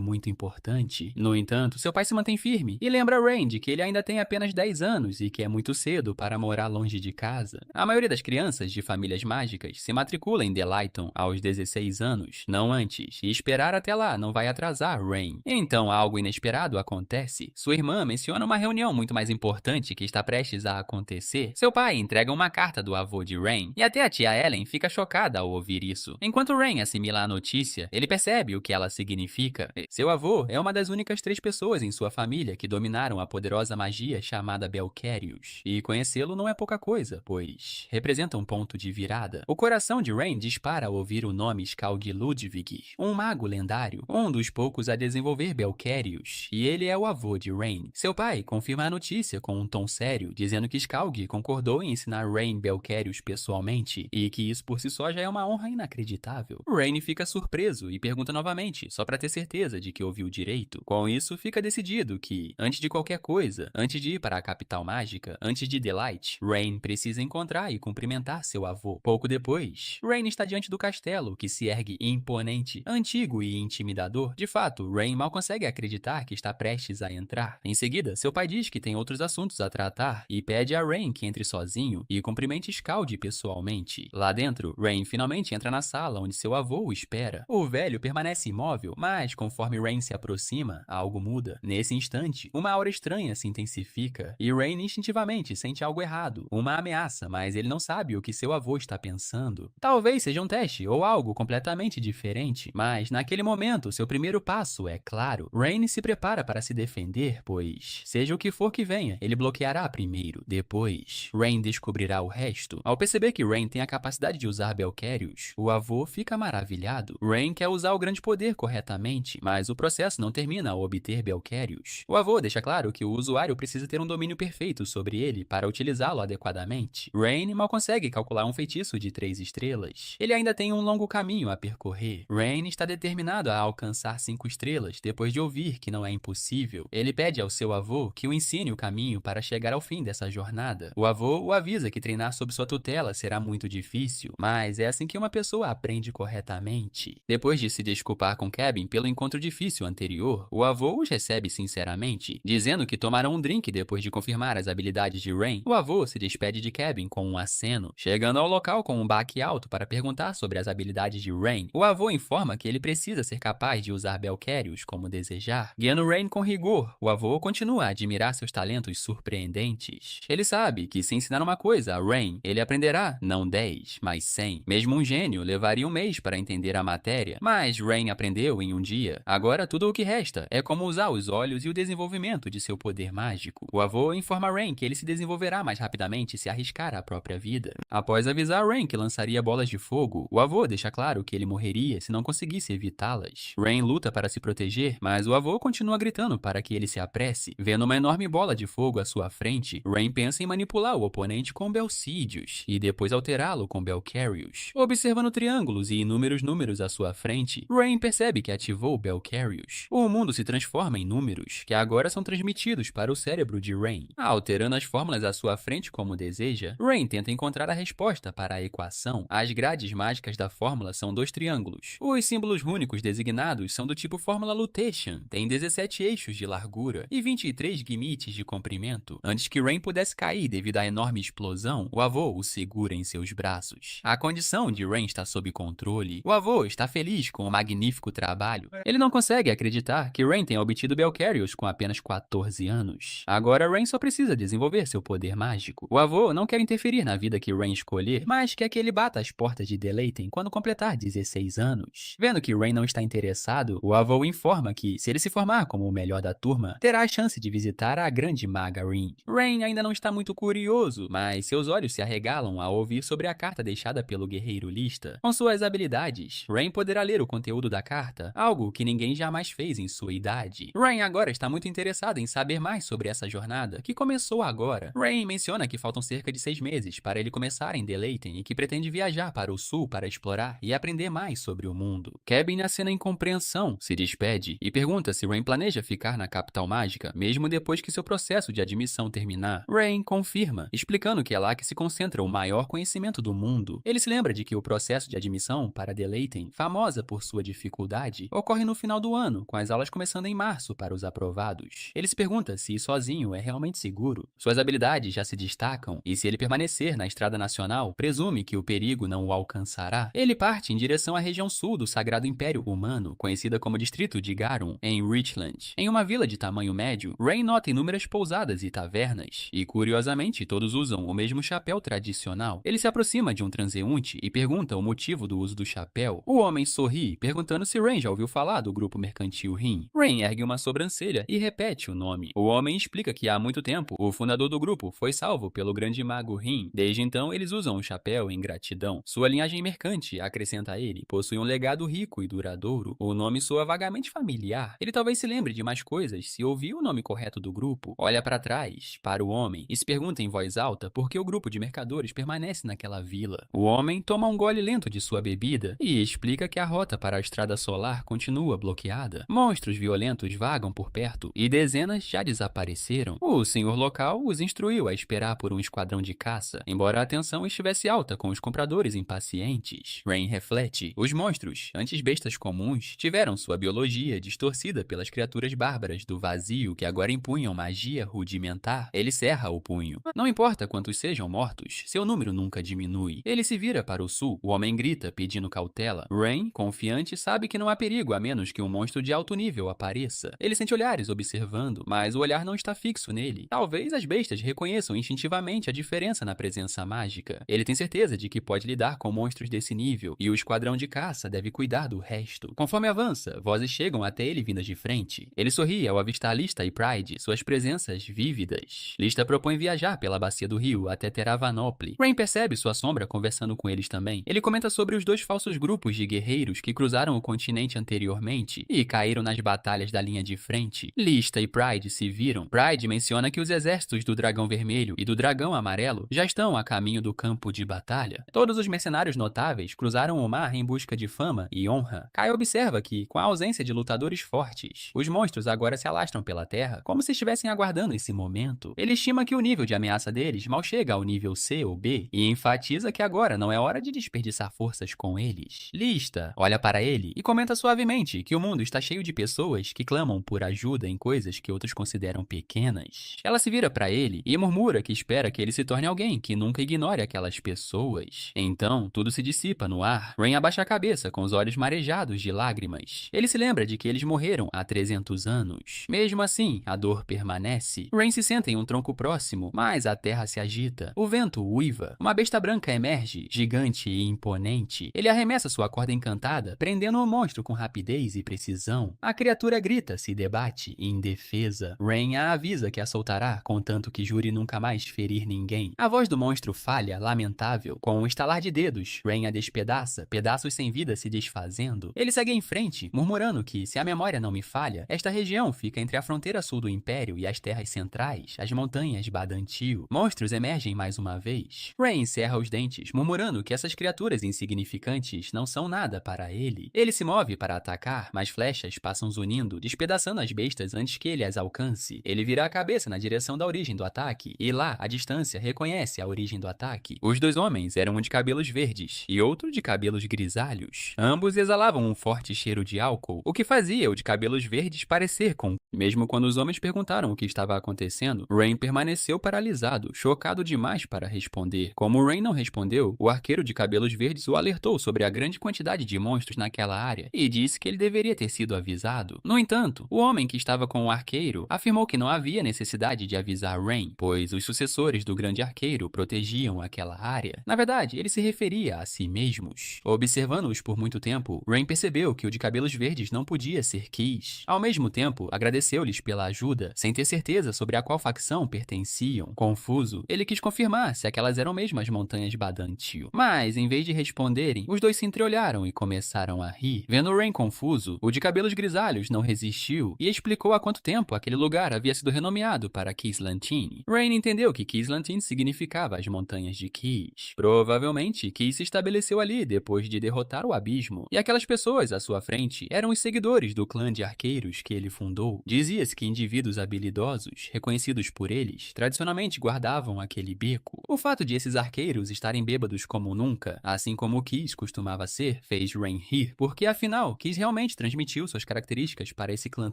muito importante. No entanto, seu pai se mantém firme e lembra Rain de que ele ainda tem apenas 10 anos e que é muito cedo para morar longe de casa. A maioria das crianças de famílias mágicas se matricula em Delayton aos 16 anos, não antes, e esperar até lá não vai atrasar Rain. Então algo inesperado acontece. Sua irmã menciona uma reunião muito mais importante que está prestes a acontecer. Seu pai entrega uma carta do avô de Rain, e até a tia Ellen fica chocada ao ouvir isso. Enquanto Rain assimila a notícia, ele percebe o que ela significa. Seu avô é uma das únicas 3 pessoas em sua família que dominaram a poderosa magia chamada Belcarius, e conhecê-lo não é pouca coisa, pois representa um ponto de virada. O coração de Rain dispara ao ouvir o nome Skald Ludwig, um mago lendário, um dos poucos a desenvolver Belcarius, e ele é o avô de Rain. Seu pai confirma a notícia com um tom sério, dizendo que Skald concordou em ensinar Rain Belcarius pessoalmente, e que isso por si só já é uma honra inacreditável. Rain fica surpreso e pergunta novamente, só para ter certeza de que ouviu direito. Com isso, fica decidido que, antes de qualquer coisa, antes de ir para a capital mágica, antes de Delight, Rain precisa encontrar e cumprimentar seu avô. Pouco depois, Rain está diante do castelo, que se ergue imponente, antigo e intimidador. De fato, Rain mal consegue acreditar que está prestes a entrar. Em seguida, seu pai diz que tem outros assuntos a tratar e pede a Rain que entre sozinho e cumprimente Skald pessoalmente. Lá dentro, Rain finalmente entra na sala onde seu avô o espera. O velho permanece imóvel, mas conforme Rain se aproxima, algo muda. Nesse instante, uma aura estranha se intensifica e Rain instintivamente sente algo errado, uma ameaça, mas ele não sabe o que seu avô está pensando. Talvez seja um teste ou algo completamente diferente, mas naquele momento, seu primeiro passo é claro. Rain se prepara para se defender, pois, seja o que for que venha, ele bloqueará primeiro. Depois, Rain descobrirá o resto. Ao perceber que Rain tem a capacidade de usar Belcarius, o avô fica maravilhado. Rain quer usar o grande poder corretamente, mas o processo não termina ao obter Belcarius. O avô deixa claro que o usuário precisa ter um domínio perfeito sobre ele para utilizá-lo adequadamente. Rain mal consegue calcular um feitiço de 3 estrelas. Ele ainda tem um longo caminho a percorrer. Rain está determinado a alcançar 5 estrelas depois de ouvir que não é impossível. Ele pede ao seu avô que o ensine o caminho para chegar ao fim dessa jornada. O avô o avisa que treinar sob sua tutela será muito difícil, mas é assim que uma pessoa aprende corretamente. Depois de se desculpar com Kevin pelo encontro difícil anterior, o avô os recebe sinceramente, dizendo que tomarão um drink depois de confirmar as habilidades de Rain. O avô se despede de Kevin com um aceno, chegando ao local com um baque alto para perguntar sobre as habilidades de Rain. O avô informa que ele precisa ser capaz de usar Belcarius como desejar. Guiando Rain com rigor, o avô continua a admirar seus talentos surpreendentes. Ele sabe que se ensinar uma coisa a Rain, ele aprenderá não 10, mas 100. Mesmo um gênio levaria um mês para entender a matéria, mas Rain aprendeu em um dia. Agora tudo o que resta é como usar os olhos e o desenvolvimento de seu poder mágico. O avô informa Rain que ele se desenvolverá mais rapidamente se arriscar a própria vida. Após avisar Rain que lançaria bolas de fogo, o avô deixa claro que ele morreria se não conseguisse evitá-las. Rain luta para se proteger, mas o avô continua gritando para que ele se apresse. Vendo uma enorme bola de fogo à sua frente, Rain pensa em manipular o oponente com Belcídios e depois alterá-lo com Belcarius. Observando triângulos e inúmeros números à sua frente, Rain percebe que ativou Belcarius. O mundo se transforma em números, que agora são transmitidos para o cérebro de Rain. Alterando as fórmulas à sua frente como deseja, Rain tenta encontrar a resposta para a equação. As grades mágicas da fórmula são 2 triângulos. Os símbolos rúnicos designados são do tipo fórmula Lutetion, tem 17 eixos de largura e 23 guimites de comprimento. Antes que Rain pudesse cair devido à enorme explosão, o avô o segura em seus braços. A condição de Rain está sob controle. O avô está feliz com o magnífico trabalho. Ele não consegue acreditar que Rain tenha obtido Belcarius com apenas 14 anos. Agora Rain só precisa desenvolver seu poder mágico. O avô não quer interferir na vida que Rain escolher, mas quer que ele bata as portas de Delayton quando completar 16 anos. Vendo que Rain não está interessado, o avô informa que, se ele se formar como o melhor da turma, terá a chance de visitar a grande maga Rin. Rain ainda não está muito curioso, mas seus olhos se arregalam ao ouvir sobre a carta deixada pelo guerreiro Lista. Com suas habilidades, Rain poderá ler o conteúdo da carta, algo que ninguém jamais fez em sua idade. Rain agora está muito interessado em saber mais sobre essa jornada, que começou agora. Rain menciona que faltam cerca de 6 meses para ele começar em Delayton e que pretende viajar para o sul para explorar e aprender mais sobre o mundo. Kevin acena em compreensão, se despede e pergunta se Rain planeja ficar na capital mágica, mesmo depois que seu processo de admissão terminar. Rain confirma, explicando que é lá que se concentra o maior conhecimento do mundo. Ele se lembra de que o processo de admissão para Delayton, famosa por sua dificuldade, ocorre no final do ano, com as aulas começando em março para os aprovados. Ele se pergunta se ir sozinho é realmente seguro. Suas habilidades já se destacam, e se ele permanecer na estrada nacional, presume que o perigo não o alcançará. Ele parte em direção à região sul do Sagrado Império Humano, conhecida como Distrito de Garum, em Richland. Em uma vila de tamanho médio, Rain nota inúmeras pousadas e tavernas, e curiosamente todos usam o mesmo chapéu tradicional. Ele se aproxima de um transeunte e pergunta o motivo do uso do chapéu. O homem sorri, perguntando se Rain já ouviu falar do grupo mercantil Rin. Rain ergue uma sobrancelha e repete o nome. O homem explica que há muito tempo o fundador do grupo foi salvo pelo grande mago Rin. Desde então, eles usam o chapéu em gratidão. Sua linhagem mercante, acrescenta ele, possui um legado rico e duradouro. O nome soa vagamente familiar. Ele talvez se lembre de mais coisas se ouvir o nome correto do grupo. Olha para trás, para o homem, e se pergunta em voz alta por que o grupo de mercadores permanece naquela vila. O homem toma um gole lento de sua bebida e explica que a rota para a estrada solar continua bloqueada. Monstros violentos vagam por perto e dezenas já desapareceram. O senhor local os instruiu a esperar por um esquadrão de caça, embora a tensão estivesse alta com os compradores impacientes. Rain reflete: os monstros, antes bestas comuns, tiveram sua biologia distorcida pelas criaturas bárbaras do vazio que agora impunham magia rudimentar. Ele cerra o punho. Não importa quantos sejam mortos, seu número nunca diminui. Ele se vira para o sul. O homem grita, pedindo cautela. Rain, confiante, sabe que não há perigo a menos que um monstro de alto nível apareça. Ele sente olhares observando, mas o olhar não está fixo nele. Talvez as bestas reconheçam instintivamente a diferença na presença mágica. Ele tem certeza de que pode lidar com monstros desse nível, e o esquadrão de caça deve cuidar do resto. Conforme avança, vozes chegam até ele vindas de frente. Ele sorri ao avistar Lista e Pride, suas presenças vívidas. Lista propõe viajar pela bacia do rio até Teravanopli. Rain percebe sua sombra conversando com eles também. Ele comenta sobre os dois falsos grupos de guerreiros que cruzaram o continente anteriormente e caíram nas batalhas da linha de frente. Lista e Pride se viram. Pride menciona que os exércitos do Dragão Vermelho e do Dragão Amarelo já estão a caminho do campo de batalha. Todos os mercenários notáveis cruzaram o mar em busca de fama e honra. Kai observa que, com a ausência de lutadores fortes, os monstros agora se alastram pela terra como se estivessem aguardando esse momento. Ele estima que o nível de ameaça deles mal chega ao nível C ou B e enfatiza que agora não é hora de desperdiçar forças com eles. Lista olha para ele e comenta suavemente que o mundo está cheio de pessoas que clamam por ajuda em coisas que outros consideram pequenas. Ela se vira para ele e murmura que espera que ele se torne alguém que nunca ignore aquelas pessoas. Então, tudo se dissipa no ar. Rain abaixa a cabeça com os olhos marejados de lágrimas. Ele se lembra de que eles morreram há 300 anos. Mesmo assim, a dor permanece. Rain se senta em um tronco próximo, mas a terra se agita. O vento uiva. Uma besta branca emerge, gigante e imponente. Ele arremessa sua corda encantada, prendendo o monstro com rapidez e precisão. A criatura grita, se debate, indefesa. Rain a avisa que a soltará, contanto que jure nunca mais ferir ninguém. A voz do monstro falha, lamentável. Com um estalar de dedos, Rain a despedaça, pedaços sem vida se desfazendo. Ele segue em frente, murmurando que, se a memória não me falha, esta região fica entre a fronteira sul do Império e as terras centrais, as montanhas Badantio. Monstros emergem mais uma vez. Rain cerra os dentes, murmurando que essas criaturas insignificantes não são nada para ele. Ele se move para atacar, mas flechas passam zunindo, despedaçando as bestas antes que ele as alcance. Ele vira a cabeça na direção da origem do ataque, e lá, à distância, reconhece a origem do ataque. Os dois homens eram um de cabelos verdes e outro de cabelos grisalhos. Ambos exalavam um forte cheiro de álcool, o que fazia o de cabelos verdes parecer com... Mesmo quando os homens perguntaram o que estava acontecendo, Rain permaneceu paralisado, chocado demais para responder. Como Rain não respondeu, o arqueiro de cabelos verdes o alertou sobre a grande quantidade de monstros naquela área e disse que ele deveria ter sido avisado. No entanto, o homem que estava com o arqueiro afirmou que não havia necessidade de avisar Rain, pois os sucessores do grande arqueiro protegiam aquela área. Na verdade, ele se referia a si mesmos. Observando-os por muito tempo, Rain percebeu que o de cabelos verdes não podia ser Kis. Ao mesmo tempo, agradeceu-lhes pela ajuda, sem ter certeza sobre a qual facção pertenciam. Confuso, ele quis confirmar se aquelas eram mesmo as montanhas Badantio. Mas, em vez de responderem, os dois se entreolharam e começaram a rir. Vendo Rain confuso, o de cabelos grisalhos não resistiu e explicou há quanto tempo aquele lugar havia sido renomeado para Kislantine. Rain entendeu que Kislantine significava as montanhas de Kis. Provavelmente, Kis se estabeleceu ali depois de derrotar o abismo, e aquelas pessoas à sua frente eram os seguidores do clã de arqueiros que ele fundou. Dizia-se que indivíduos habilidosos, reconhecidos por eles, tradicionalmente guardavam aquele beco. O fato de esses arqueiros estarem bêbados como nunca, assim como Kiss costumava ser, fez Rain rir, porque afinal, Kiss realmente transmitiu suas características para esse clã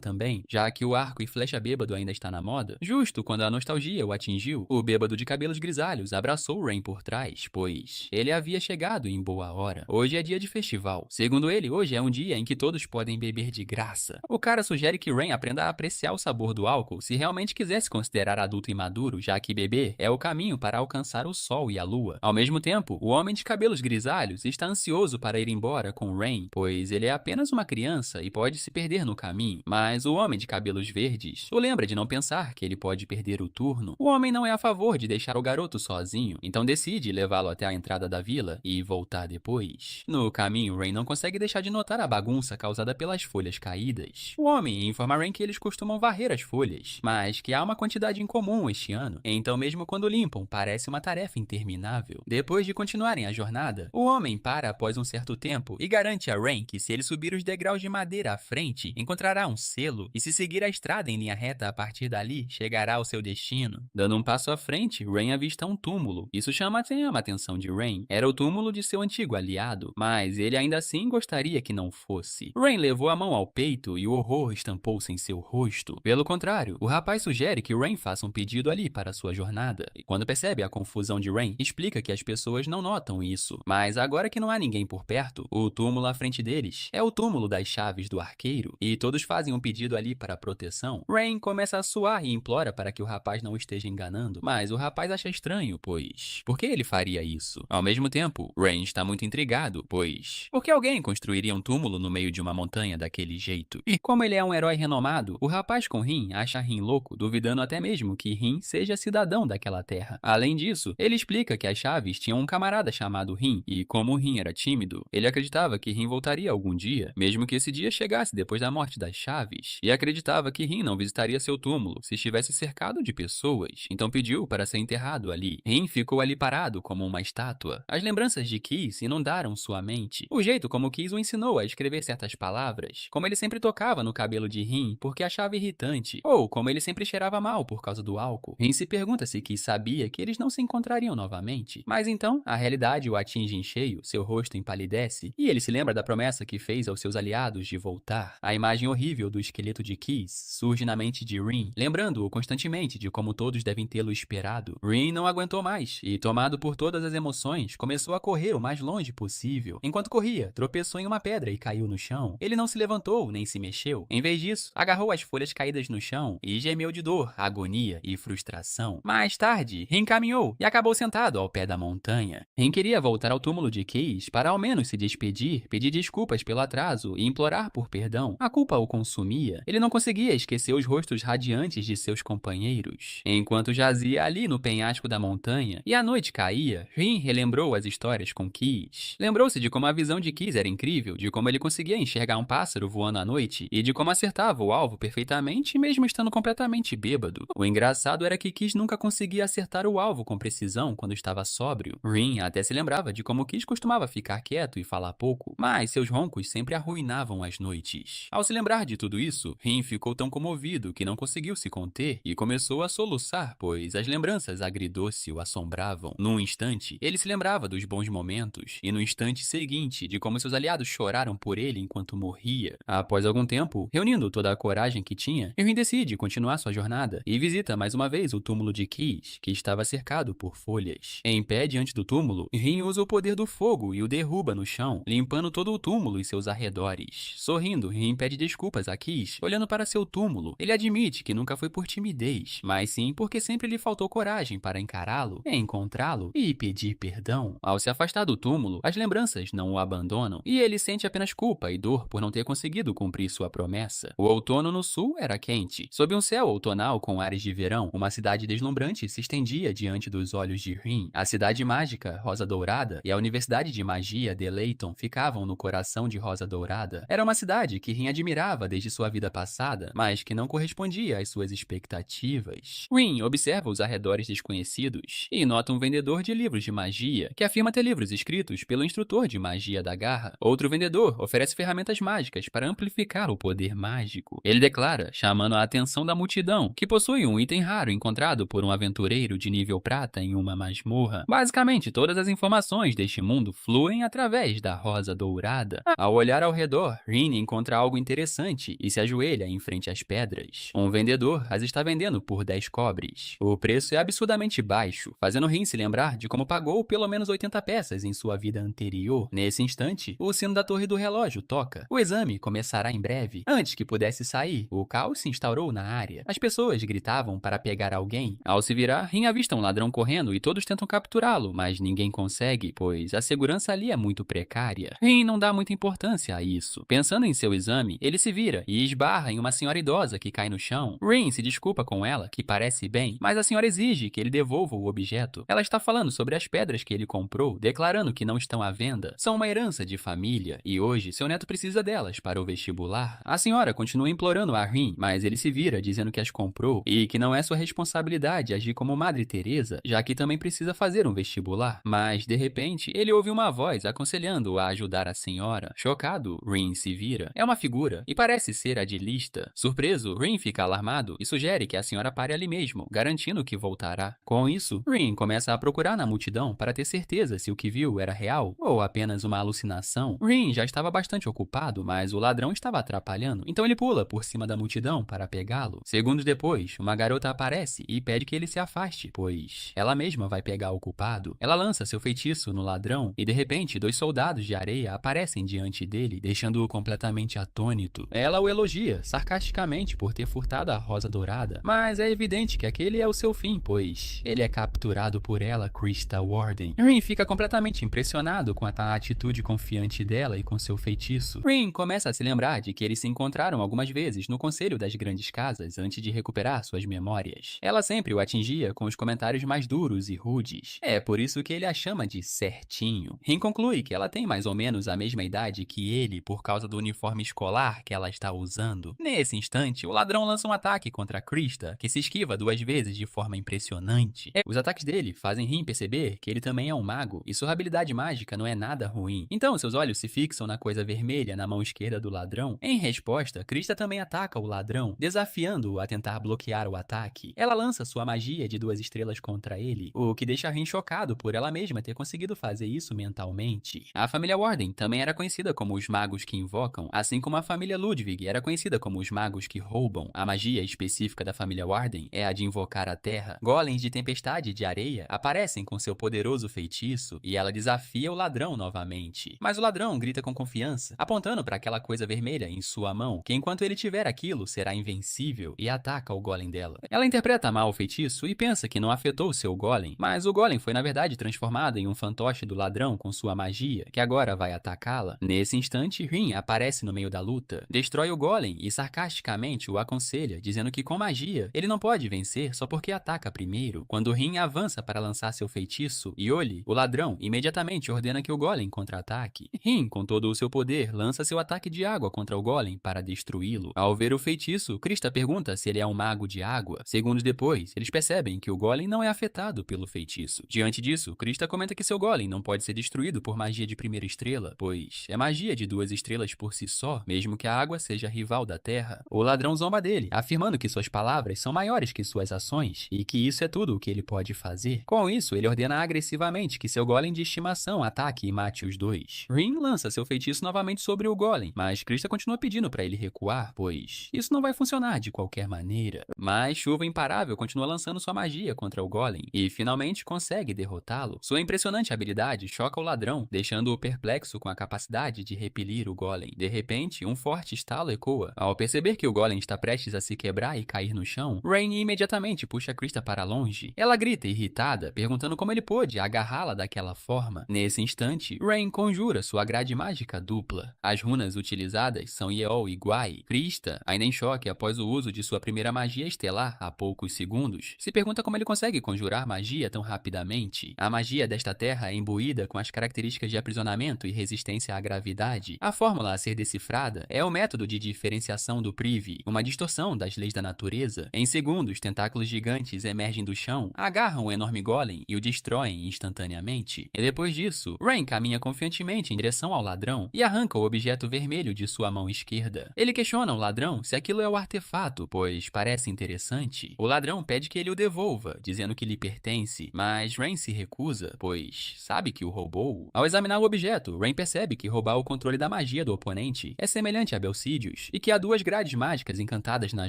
também, já que o arco e flecha bêbado ainda está na moda. Justo quando a nostalgia o atingiu, o bêbado de cabelos grisalhos abraçou Rain por trás, pois ele havia chegado em boa hora. Hoje é dia de festival. Segundo ele, hoje é um dia em que todos podem beber de graça. O cara sugere que Rain aprenda a apreciar o sabor do álcool se realmente quiser se considerar adulto e maduro, já que beber é o caminho para alcançar o sol e a lua. Ao mesmo tempo, o homem de cabelos grisalhos está ansioso para ir embora com Rain, pois ele é apenas uma criança e pode se perder no caminho. Mas o homem de cabelos verdes o lembra de não pensar que ele pode perder o turno. O homem não é a favor de deixar o garoto sozinho, então decide levá-lo até a entrada da vila e voltar depois. No caminho, Rain não consegue deixar de notar a bagunça causada pelas folhas caídas. O homem informa Rain que eles costumam varrer as folhas, mas que há uma quantidade incomum este ano, então mesmo quando limpam, parece uma tarefa interminável. Depois de continuarem a jornada, o homem para após um certo tempo e garante a Rain que se ele subir os degraus de madeira à frente, encontrará um selo, e se seguir a estrada em linha reta a partir dali, chegará ao seu destino. Dando um passo à frente, Rain avista um túmulo. Isso chama a atenção de Rain. Era o túmulo de seu antigo aliado, mas ele ainda assim gostaria que não fosse. Rain levou a mão ao peito e o horror estampou-se em seu rosto. Pelo contrário, o rapaz sugere que Rain faça um pedido ali para sua jornada, e quando percebe a confusão de Rain, explica que as pessoas não notam isso. Mas agora que não há ninguém por perto, o túmulo à frente deles é o túmulo das chaves do arqueiro, e todos fazem um pedido ali para proteção. Rain começa a suar e implora para que o rapaz não o esteja enganando, mas o rapaz acha estranho, pois por que ele faria isso? Ao mesmo tempo, Rain está muito intrigado, pois por que alguém construiria um túmulo no meio de uma montanha daquele jeito? E como ele é um herói renomado, o rapaz com Rin acha Rin louco, duvidando até mesmo que Rin seja cidadão daquela terra. Além disso, ele explica que as chaves tinham um camarada chamado Rin, e como Rin era tímido, ele acreditava que Rin voltaria algum dia, mesmo que esse dia chegasse depois da morte das chaves, e acreditava que Rin não visitaria seu túmulo se estivesse cercado de pessoas, então pediu para ser enterrado ali. Rin ficou ali parado como uma estátua. As lembranças de Kiss inundaram sua mente. O jeito como Kiss o ensinou a escrever certas palavras, como ele sempre tocava no cabelo de Rin porque achava irritante, ou como ele sempre cheirava mal por causa do álcool. Rin se pergunta se Kiss sabia que eles não se encontrariam novamente. Mas então, a realidade o atinge em cheio, seu rosto empalidece, e ele se lembra da promessa que fez aos seus aliados de voltar. A imagem horrível do esqueleto de Kiss surge na mente de Rin, lembrando-o constantemente de como todos devem tê-lo esperado. Rin não aguentou mais, e tomado por todas as emoções, começou a correr o mais longe possível. Enquanto corria, tropeçou em uma pedra e caiu no chão. Ele não se levantou, nem se mexeu. Em vez disso, agarrou as folhas caídas no chão e gemeu de dor, agonia e frustração. Mais tarde, Rin caminhou e acabou sentado ao pé da montanha. Rin queria voltar ao túmulo de Kiss para ao menos se despedir, pedir desculpas pelo atraso e implorar por perdão. A culpa o consumia. Ele não conseguia esquecer os rostos radiantes de seus companheiros. Enquanto jazia ali no penhasco da montanha e a noite caía, Rin relembrou as histórias com Kiss. Lembrou-se de como a visão de Kiss era incrível, de como ele conseguia enxergar um pássaro voando à noite e de como acertava o alvo perfeitamente mesmo estando completamente bêbado. O engraçado era que Kiss nunca conseguia acertar o alvo com precisão quando estava sóbrio. Rin até se lembrava de como Kiss costumava ficar quieto e falar pouco, mas seus roncos sempre arruinavam as noites. Ao se lembrar de tudo isso, Rin ficou tão comovido que não conseguiu se conter e começou a soluçar, pois as lembranças agridoce o assombravam. Num instante, ele se lembrava dos bons momentos, e no instante seguinte, de como seus aliados choraram por ele enquanto morria. Após algum tempo, reunindo toda a coragem que tinha, Rin decide continuar sua jornada e visita mais uma vez o túmulo de Kiss, que estava cercado por folhas. Em pé diante do túmulo, Rin usa o poder do fogo e o derruba no chão, limpando todo o túmulo e seus arredores. Sorrindo, Rin pede desculpas a Kiss, olhando para seu túmulo. Ele admite que nunca foi por timidez, mas sim porque sempre lhe faltou coragem para encará-lo, encontrá-lo e pedir perdão. Ao se afastar do túmulo, as lembranças não o abandonam e ele sente apenas culpa e dor por não ter conseguido cumprir sua promessa. O outono no sul era quente. Sob um céu outonal com ares de verão, uma cidade deslumbrante se estendia diante dos olhos de Rin. A cidade mágica, Rosa Dourada, e a Universidade de Magia de Layton ficavam no coração de Rosa Dourada. Era uma cidade que Rin admirava desde sua vida passada, mas que não correspondia às suas expectativas. Rin observa os arredores desconhecidos e nota um vendedor de livros de magia, que afirma ter livros escritos pelo instrutor de magia da Garra. Outro vendedor oferece ferramentas mágicas para amplificar o poder mágico. Ele declara, chamando a atenção da multidão, que possui um item raro encontrado por um aventureiro de nível prata em uma masmorra. Basicamente, todas as informações deste mundo fluem através da rosa dourada. Ao olhar ao redor, Rin encontra algo interessante e se ajoelha em frente às pedras. Um vendedor as está vendendo por 10 cobres. O preço é absurdamente baixo, fazendo Rin se lembrar de como pagou pelo menos 80 peças em sua vida anterior. Nesse instante, o sino da torre do relógio toca. O exame começará em breve. Antes que pudesse sair, o caos se instaurou na área. As pessoas gritavam para pegar alguém. Ao se virar, Rin avista um ladrão correndo e todos tentam capturá-lo, mas ninguém consegue, pois a segurança ali é muito precária. Rin não dá muita importância a isso. Pensando em seu exame, ele se vira e esbarra em uma senhora idosa que cai no chão. Rin se desculpa com ela, que parece bem, mas a senhora exige que ele devolva o objeto. Ela está falando sobre as pedras que ele comprou, declarando que não estão à venda. São uma herança de família e hoje seu neto precisa delas para o vestibular. A senhora continua implorando a Rin, mas ele se vira dizendo que as comprou e que não é sua responsabilidade agir como Madre Teresa, já que também precisa fazer um vestibular. Mas, de repente, ele ouve uma voz aconselhando-o a ajudar a senhora. Chocado, Rin se vira. É uma figura e parece ser a de Lista. Surpreso, Rin fica alarmado e sugere que a senhora pare ali mesmo, garantindo que voltará. Com isso, Rin começa a procurar na multidão para ter certeza se o que viu era real ou apenas uma alucinação. Rin já estava bastante ocupado, mas o ladrão estava atrapalhando, então ele pula por cima da multidão para pegá-lo. Segundos depois, uma garota aparece e pede que ele se afaste, pois ela mesma vai pegar o culpado. Ela lança seu feitiço no ladrão e, de repente, 2 soldados de areia aparecem diante dele, deixando-o completamente atônito. Ela o elogia, sarcasticamente, por ter furtado a rosa dourada, mas é evidente que aquele é o seu fim, pois ele é capturado por ela, Krista Warden. Rin fica completamente impressionado com a atitude confiante dela e com seu feitiço. Rin começa a se lembrar de que eles se encontraram algumas vezes no Conselho das Grandes Casas antes de recuperar suas memórias. Ela sempre o atingia com os comentários mais duros e rudes. É por isso que ele a chama de certinho. Rin conclui que ela tem mais ou menos a mesma idade que ele por causa do uniforme escolar que ela está usando. Nesse instante, o ladrão lança um ataque contra Krista, que se esquiva 2 vezes de forma impressionante. Os ataques dele fazem Rin perceber que ele também é um mago e sua habilidade mágica não é nada ruim. Então seus olhos se fixam na coisa vermelha na mão esquerda do ladrão. Em resposta, Krista também ataca o ladrão, desafiando-o a tentar bloquear o ataque. Ela lança sua magia de 2 estrelas contra ele, o que deixa Rin chocado por ela mesma ter conseguido fazer isso mentalmente. A família Warden também era conhecida como os magos que invocam, assim como a família Ludwig era conhecida como os magos que roubam. A magia específica da família Warden é a de invocar a terra. Golems de tempestade de areia aparecem com seu poderoso feitiço e ela desafia o ladrão novamente. Mas o ladrão grita com confiança, apontando para aquela coisa vermelha em sua mão, que enquanto ele tiver aquilo será invencível, e ataca o golem dela. Ela interpreta mal o feitiço e pensa que não afetou seu golem, mas o golem foi na verdade transformado em um fantoche do ladrão com sua magia, que agora vai atacá-la. Nesse instante, Rin aparece no meio da luta, destrói o golem e sarcasticamente o aconselha, dizendo que com magia ele não pode vencer só porque ataca primeiro. Quando Rin avança para lançar seu feitiço, Yoli, o ladrão, imediatamente ordena que o golem contra-ataque. Rin, com todo o seu poder, lança seu ataque de água contra o golem para destruí-lo. Ao ver o feitiço, Krista pergunta se ele é um mago de água. Segundos depois, eles percebem que o golem não é afetado pelo feitiço. Diante disso, Krista comenta que seu golem não pode ser destruído por magia de primeira estrela, pois é magia de 2 estrelas por si só, mesmo que a água seja rival da terra. O ladrão zomba dele, afirmando que suas palavras são maiores que suas ações e que isso é tudo o que ele pode fazer. Com isso, ele ordena agressivamente que seu golem de estimação ataque e mate os 2. Rin lança seu feitiço novamente sobre o golem, mas Krista continua pedindo para ele recuar, pois isso não vai funcionar de qualquer maneira. Mas Chuva Imparável continua lançando sua magia contra o golem e finalmente consegue derrotá-lo. Sua impressionante habilidade choca o ladrão, deixando-o perplexo com a capacidade de repelir o golem. De repente, um forte estalo ecoa. Ao perceber que o golem está prestes a se quebrar e cair no chão, Rain imediatamente puxa Krista para longe. Ela grita irritada, perguntando como ele pôde agarrá-la daquela forma. Nesse instante, Rain conjura sua grade mágica dupla. As runas utilizadas são Yeol e Guai. Krista, ainda em choque após o uso de sua primeira magia estelar há poucos segundos, se pergunta como ele consegue conjurar magia tão rapidamente. A magia desta terra é imbuída com as características de aprisionamento e resistência à gravidade. A fórmula a ser decifrada é o método de diferenciação do Privy, uma distorção das leis da natureza. Em segundos, tentáculos gigantes emergem do chão, agarram o enorme golem e o destroem instantaneamente. E depois disso, Rain caminha confiantemente em direção ao ladrão e arranca o objeto vermelho de sua mão esquerda. Ele questiona o ladrão ladrão se aquilo é o artefato, pois parece interessante. O ladrão pede que ele o devolva, dizendo que lhe pertence, mas Rain se recusa, pois sabe que o roubou. Ao examinar o objeto, Rain percebe que roubar o controle da magia do oponente é semelhante a Belcídios, e que há 2 grades mágicas encantadas na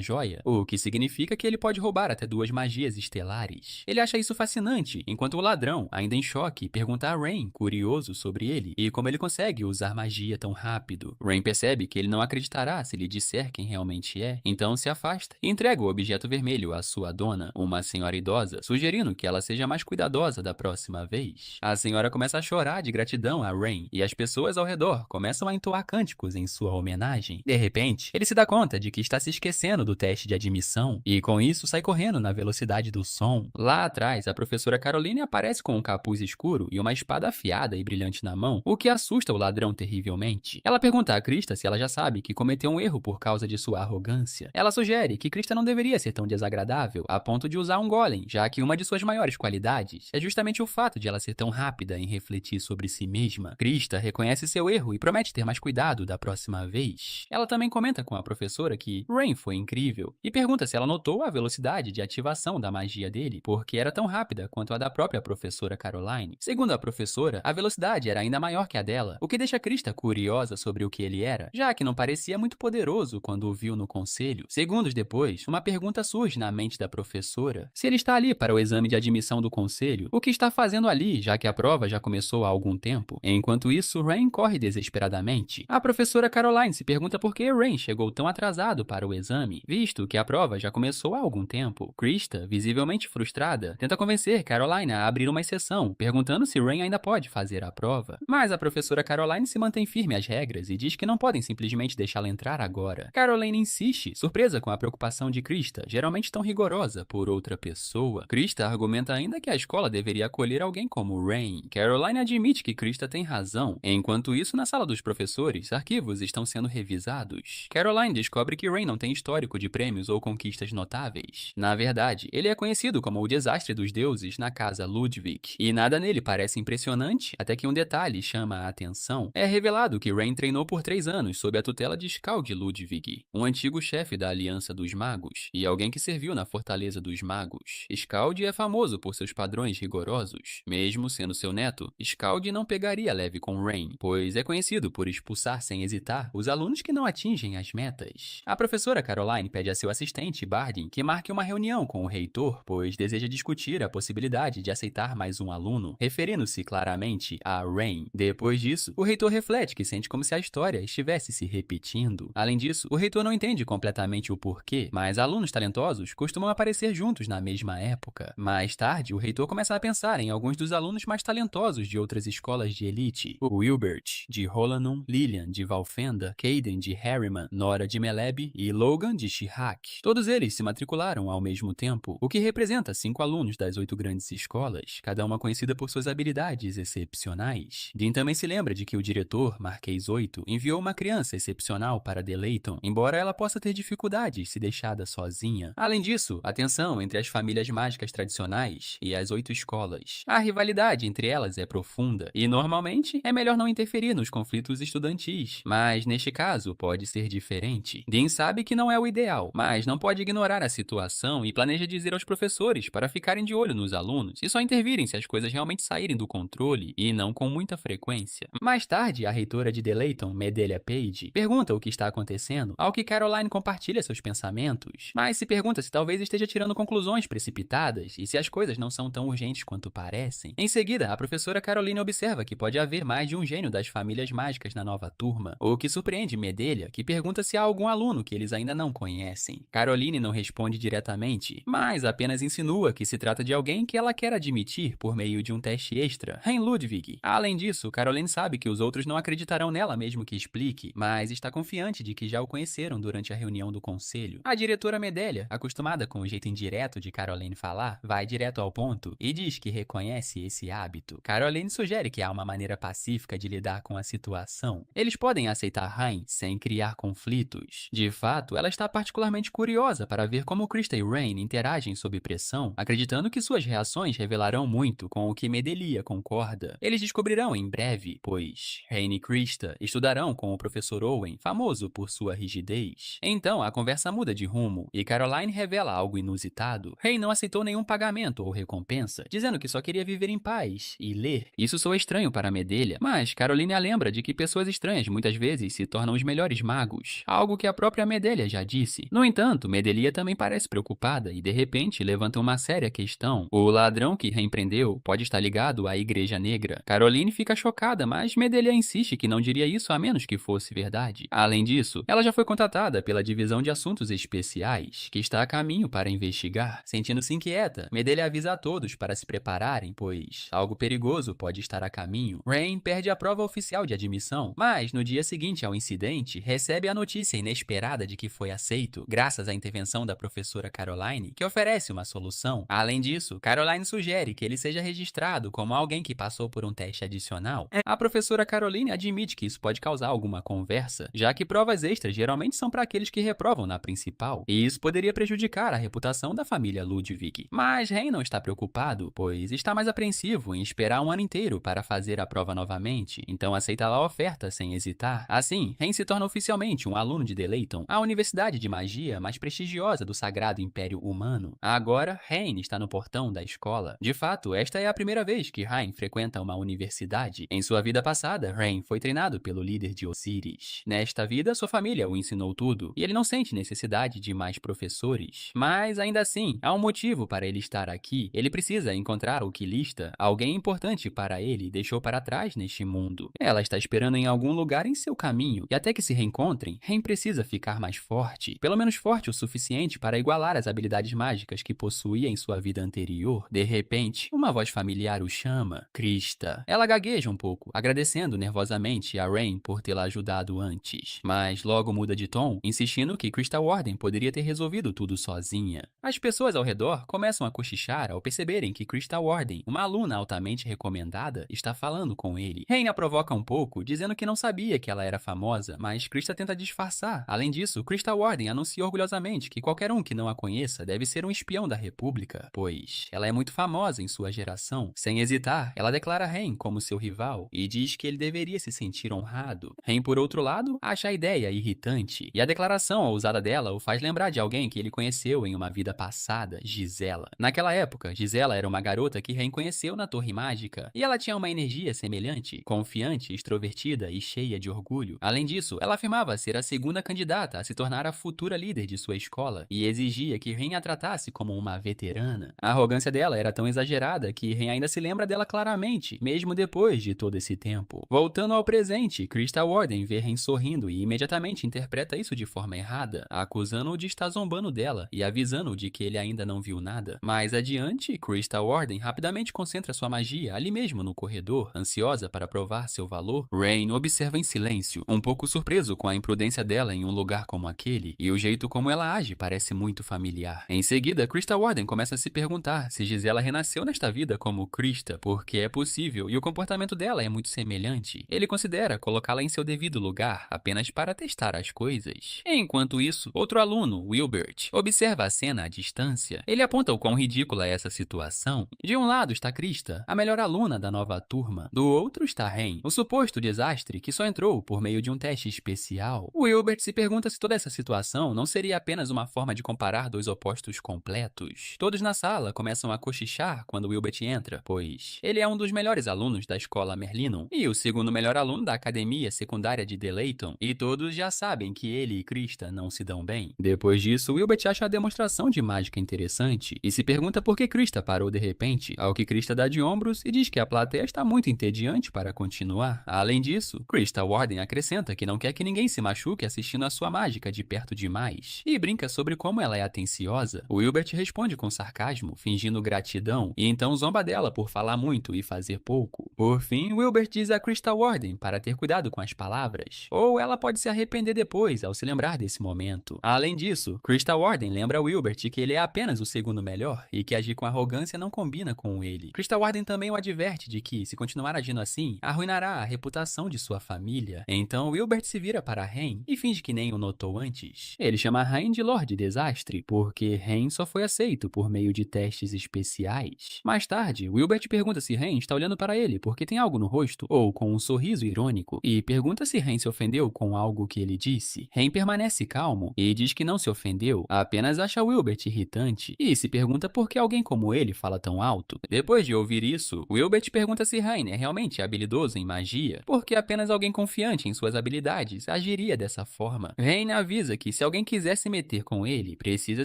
joia, o que significa que ele pode roubar até 2 magias estelares. Ele acha isso fascinante, enquanto o ladrão, ainda em choque, pergunta a Rain, curioso sobre ele e como ele consegue usar magia tão rápido. Rain percebe que ele não acreditará se lhe disser quem realmente é, então se afasta e entrega o objeto vermelho à sua dona, uma senhora idosa, sugerindo que ela seja mais cuidadosa da próxima vez. A senhora começa a chorar de gratidão a Rain e as pessoas ao redor começam a entoar cânticos em sua homenagem. De repente, ele se dá conta de que está se esquecendo do teste de admissão e com isso sai correndo na velocidade do som. Lá atrás, a professora Caroline aparece com um capuz escuro e uma espada afiada e brilhante na mão, o que assusta o ladrão terrivelmente. Ela pergunta a Krista se ela já sabe que cometeu um erro por causa de sua arrogância. Ela sugere que Krista não deveria ser tão desagradável a ponto de usar um golem, já que uma de suas maiores qualidades é justamente o fato de ela ser tão rápida em refletir sobre si mesma. Krista reconhece seu erro e promete ter mais cuidado da próxima vez. Ela também comenta com a professora que Rain foi incrível e pergunta se ela notou a velocidade de ativação da magia dele, porque era tão rápida quanto a da própria professora Caroline. Segundo a professora, a velocidade era ainda maior que a dela, o que deixa Krista curiosa sobre o que ele era, já que não parecia muito poderoso quando o viu no conselho. Segundos depois, uma pergunta surge na mente da professora. Se ele está ali para o exame de admissão do conselho, o que está fazendo ali, já que a prova já começou há algum tempo? Enquanto isso, Rain corre desesperadamente. A professora Caroline se pergunta por que Rain chegou tão atrasado para o exame, visto que a prova já começou há algum tempo. Krista, visivelmente frustrada, tenta convencer Caroline a abrir uma exceção, perguntando se Rain ainda pode fazer a prova. Mas a professora Caroline se mantém firme às regras e diz que não podem simplesmente deixá-la entrar agora. Caroline insiste, surpresa com a preocupação de Krista, geralmente tão rigorosa por outra pessoa. Krista argumenta ainda que a escola deveria acolher alguém como Rain. Caroline admite que Krista tem razão. Enquanto isso, na sala dos professores, arquivos estão sendo revisados. Caroline descobre que Rain não tem histórico de prêmios ou conquistas notáveis. Na verdade, ele é conhecido como o desastre dos deuses na casa Ludwig, e nada nele parece impressionante até que um detalhe chama a atenção. É revelado que Rain treinou por 3 anos sob a tutela de Skald Ludwig, um antigo chefe da Aliança dos Magos, e alguém que serviu na Fortaleza dos Magos. Skald é famoso por seus padrões rigorosos. Mesmo sendo seu neto, Skald não pegaria leve com Rain, pois é conhecido por expulsar sem hesitar os alunos que não atingem as metas. A professora Caroline pede a seu assistente, Bardin, que marque uma reunião com o reitor, pois deseja discutir a possibilidade de aceitar mais um aluno, referindo-se claramente a Rain. Depois disso, o reitor reflete que sente como se a história estivesse se repetindo. Além disso, o reitor não entende completamente o porquê, mas alunos talentosos costumam aparecer juntos na mesma época. Mais tarde, o reitor começa a pensar em alguns dos alunos mais talentosos de outras escolas de elite: o Wilbert, de Holanum, Lillian, de Valfenda, Caden, de Harriman, Nora, de Meleb e Logan, de Shihak. Todos eles se matricularam ao mesmo tempo, o que representa 5 alunos das 8 grandes escolas, cada uma conhecida por suas habilidades excepcionais. Dean também se lembra de que o diretor, Marquês 8, enviou uma criança excepcional para Delayton, embora ela possa ter dificuldades se deixada sozinha. Além disso, a tensão entre as famílias mágicas tradicionais e as 8 escolas. A rivalidade entre elas é profunda e, normalmente, é melhor não interferir nos conflitos estudantis, mas neste caso pode ser diferente. Dean sabe que não é o ideal, mas não pode ignorar a situação e planeja dizer aos professores para ficarem de olho nos alunos e só intervirem se as coisas realmente saírem do controle e não com muita frequência. Mais tarde, a reitora de Delayton, Medelia Page, pergunta o que está acontecendo, ao que Caroline compartilha seus pensamentos, mas se pergunta se talvez esteja tirando conclusões precipitadas e se as coisas não são tão urgentes quanto parecem. Em seguida, a professora Caroline observa que pode haver mais de um gênio das famílias mágicas na nova turma, o que surpreende Medelia, que pergunta se há algum aluno que eles ainda não conhecem. Caroline não responde diretamente, mas apenas insinua que se trata de alguém que ela quer admitir por meio de um teste extra, Hein Ludwig. Além disso, Caroline sabe que os outros não acreditarão nela mesmo que explique, mas está confiante de que já o conheceram durante a reunião do conselho. A diretora Medelia, acostumada com o jeito indireto de Caroline falar, vai direto ao ponto e diz que reconhece esse hábito. Caroline sugere que há uma maneira pacífica de lidar com a situação. Eles podem aceitar Hein sem criar conflitos. De fato, ela está particularmente curiosa para ver como Krista e Rain interagem sob pressão, acreditando que suas reações revelarão muito com o que Medelia concorda. Eles descobrirão em breve, pois Rain e Krista estudarão com o professor Owen, famoso por sua rigidez. Então, a conversa muda de rumo, e Caroline revela algo inusitado. Rei não aceitou nenhum pagamento ou recompensa, dizendo que só queria viver em paz e ler. Isso soa estranho para Medelia, mas Caroline a lembra de que pessoas estranhas muitas vezes se tornam os melhores magos, algo que a própria Medelia já disse. No entanto, Medelia também parece preocupada e de repente levanta uma séria questão. O ladrão que reempreendeu pode estar ligado à Igreja Negra. Caroline fica chocada, mas Medelia insiste que não diria isso a menos que fosse verdade. Além disso, ela já foi contatada pela Divisão de Assuntos Especiais, que está a caminho para investigar. Sentindo-se inquieta, Medelia avisa a todos para se prepararem, pois algo perigoso pode estar a caminho. Rain perde a prova oficial de admissão, mas no dia seguinte ao incidente, recebe a notícia inesperada de que foi aceito, graças à intervenção da professora Caroline, que oferece uma solução. Além disso, Caroline sugere que ele seja registrado como alguém que passou por um teste adicional. A professora Caroline admite que isso pode causar alguma conversa, já que provas extras geralmente são para aqueles que reprovam na principal, e isso poderia prejudicar a reputação da família Ludwig. Mas Rain não está preocupado, pois está mais apreensivo em esperar um ano inteiro para fazer a prova novamente, então aceita a oferta sem hesitar. Assim, Rain se torna oficialmente um aluno de Delayton, a universidade de magia mais prestigiosa do Sagrado Império Humano. Agora, Rain está no portão da escola. De fato, esta é a primeira vez que Rain frequenta uma universidade. Em sua vida passada, Rain foi treinado pelo líder de Osiris. Nesta vida, sua família o ensinou tudo, e ele não sente necessidade de mais professores. Mas, ainda assim, há um motivo para ele estar aqui. Ele precisa encontrar o Quilista, alguém importante para ele, deixou para trás neste mundo. Ela está esperando em algum lugar em seu caminho, e até que se reencontrem, Rain precisa ficar mais forte. Pelo menos forte o suficiente para igualar as habilidades mágicas que possuía em sua vida anterior. De repente, uma voz familiar o chama. Krista. Ela gagueja um pouco, agradecendo nervosamente a Rain por tê-la ajudado antes. Mas logo muda de tom, insistindo que Krista Warden poderia ter resolvido tudo sozinha. As pessoas ao redor começam a cochichar ao perceberem que Krista Warden, uma aluna altamente recomendada, está falando com ele. Rain a provoca um pouco, dizendo que não sabia que ela era famosa, mas Krista tenta disfarçar. Além disso, Krista Warden anuncia orgulhosamente que qualquer um que não a conheça deve ser um espião da República, pois ela é muito famosa em sua geração. Sem hesitar, ela declara Rain como seu rival e diz que ele deveria se sentir honrado. Rain, por outro lado, acha a ideia irritante, e a declaração ousada dela o faz lembrar de alguém que ele conheceu em uma vida passada, Gisela. Naquela época, Gisela era uma garota que Rain conheceu na Torre Mágica, e ela tinha uma energia semelhante, confiante, extrovertida e cheia de orgulho. Além disso, ela afirmava ser a segunda candidata a se tornar a futura líder de sua escola, e exigia que Rain a tratasse como uma veterana. A arrogância dela era tão exagerada que Rain ainda se lembra dela claramente, mesmo depois de todo esse tempo. Voltando ao presente, Krista Warden vê Rain sorrindo e imediatamente interpreta isso de forma errada, acusando-o de estar zombando dela e avisando-o de que ele ainda não viu nada. Mais adiante, Krista Warden rapidamente concentra sua magia ali mesmo no corredor, ansiosa para provar seu valor. Rain observa em silêncio, um pouco surpreso com a imprudência dela em um lugar como aquele, e o jeito como ela age parece muito familiar. Em seguida, Krista Warden começa a se perguntar se Gisela renasceu nesta vida como Krista, porque é possível e o comportamento dela é muito semelhante. Ele considera colocá-la em seu devido lugar apenas para testar as coisas. Enquanto isso, outro aluno, Wilbert, observa a cena à distância. Ele aponta o quão ridícula é essa situação. De um lado está Krista, a melhor aluna da nova turma. Do outro está Rain, o suposto desastre que só entrou por meio de um teste especial. Wilbert se pergunta se toda essa situação não seria apenas uma forma de comparar dois opostos completos. Todos na sala começam a cochichar quando Wilbert entra, pois ele é um dos melhores alunos da escola Merlinum e o segundo melhor aluno da academia secundária de Delayton, e todos já sabem que ele e Krista não se dão bem. Depois disso, Wilbert acha a demonstração de mágica interessante e se pergunta por que Krista parou de repente, ao que Krista dá de ombros e diz que a plateia está muito entediante para continuar. Além disso, Krista Warden acrescenta que não quer que ninguém se machuque assistindo a sua mágica de perto demais e brinca sobre como ela é atenciosa. Wilbert responde com sarcasmo, fingindo gratidão, e então zomba dela por falar muito e fazer pouco. Por fim, Wilbert diz a Krista Warden para ter cuidado com as palavras, ou ela pode se arrepender depois ao se lembrar desse momento. Além disso, Krista Warden lembra Wilbert que ele é apenas o segundo melhor e que agir com arrogância não combina com ele. Krista Warden também o adverte de que, se continuar agindo assim, arruinará a reputação de sua família. Então Wilbert se vira para Rain e finge que nem o notou antes. Ele chama Rain de Lorde Desastre, porque Rain só foi aceito por meio de testes especiais. Mais tarde, Wilbert pergunta se Rain está olhando para ele porque tem algo no rosto ou com um sorriso irônico, e pergunta se Rain se ofendeu com algo que ele disse. disse. Ren permanece calmo e diz que não se ofendeu, apenas acha Wilbert irritante e se pergunta por que alguém como ele fala tão alto. Depois de ouvir isso, Wilbert pergunta se Rain é realmente habilidoso em magia, porque apenas alguém confiante em suas habilidades agiria dessa forma. Rain avisa que se alguém quiser se meter com ele, precisa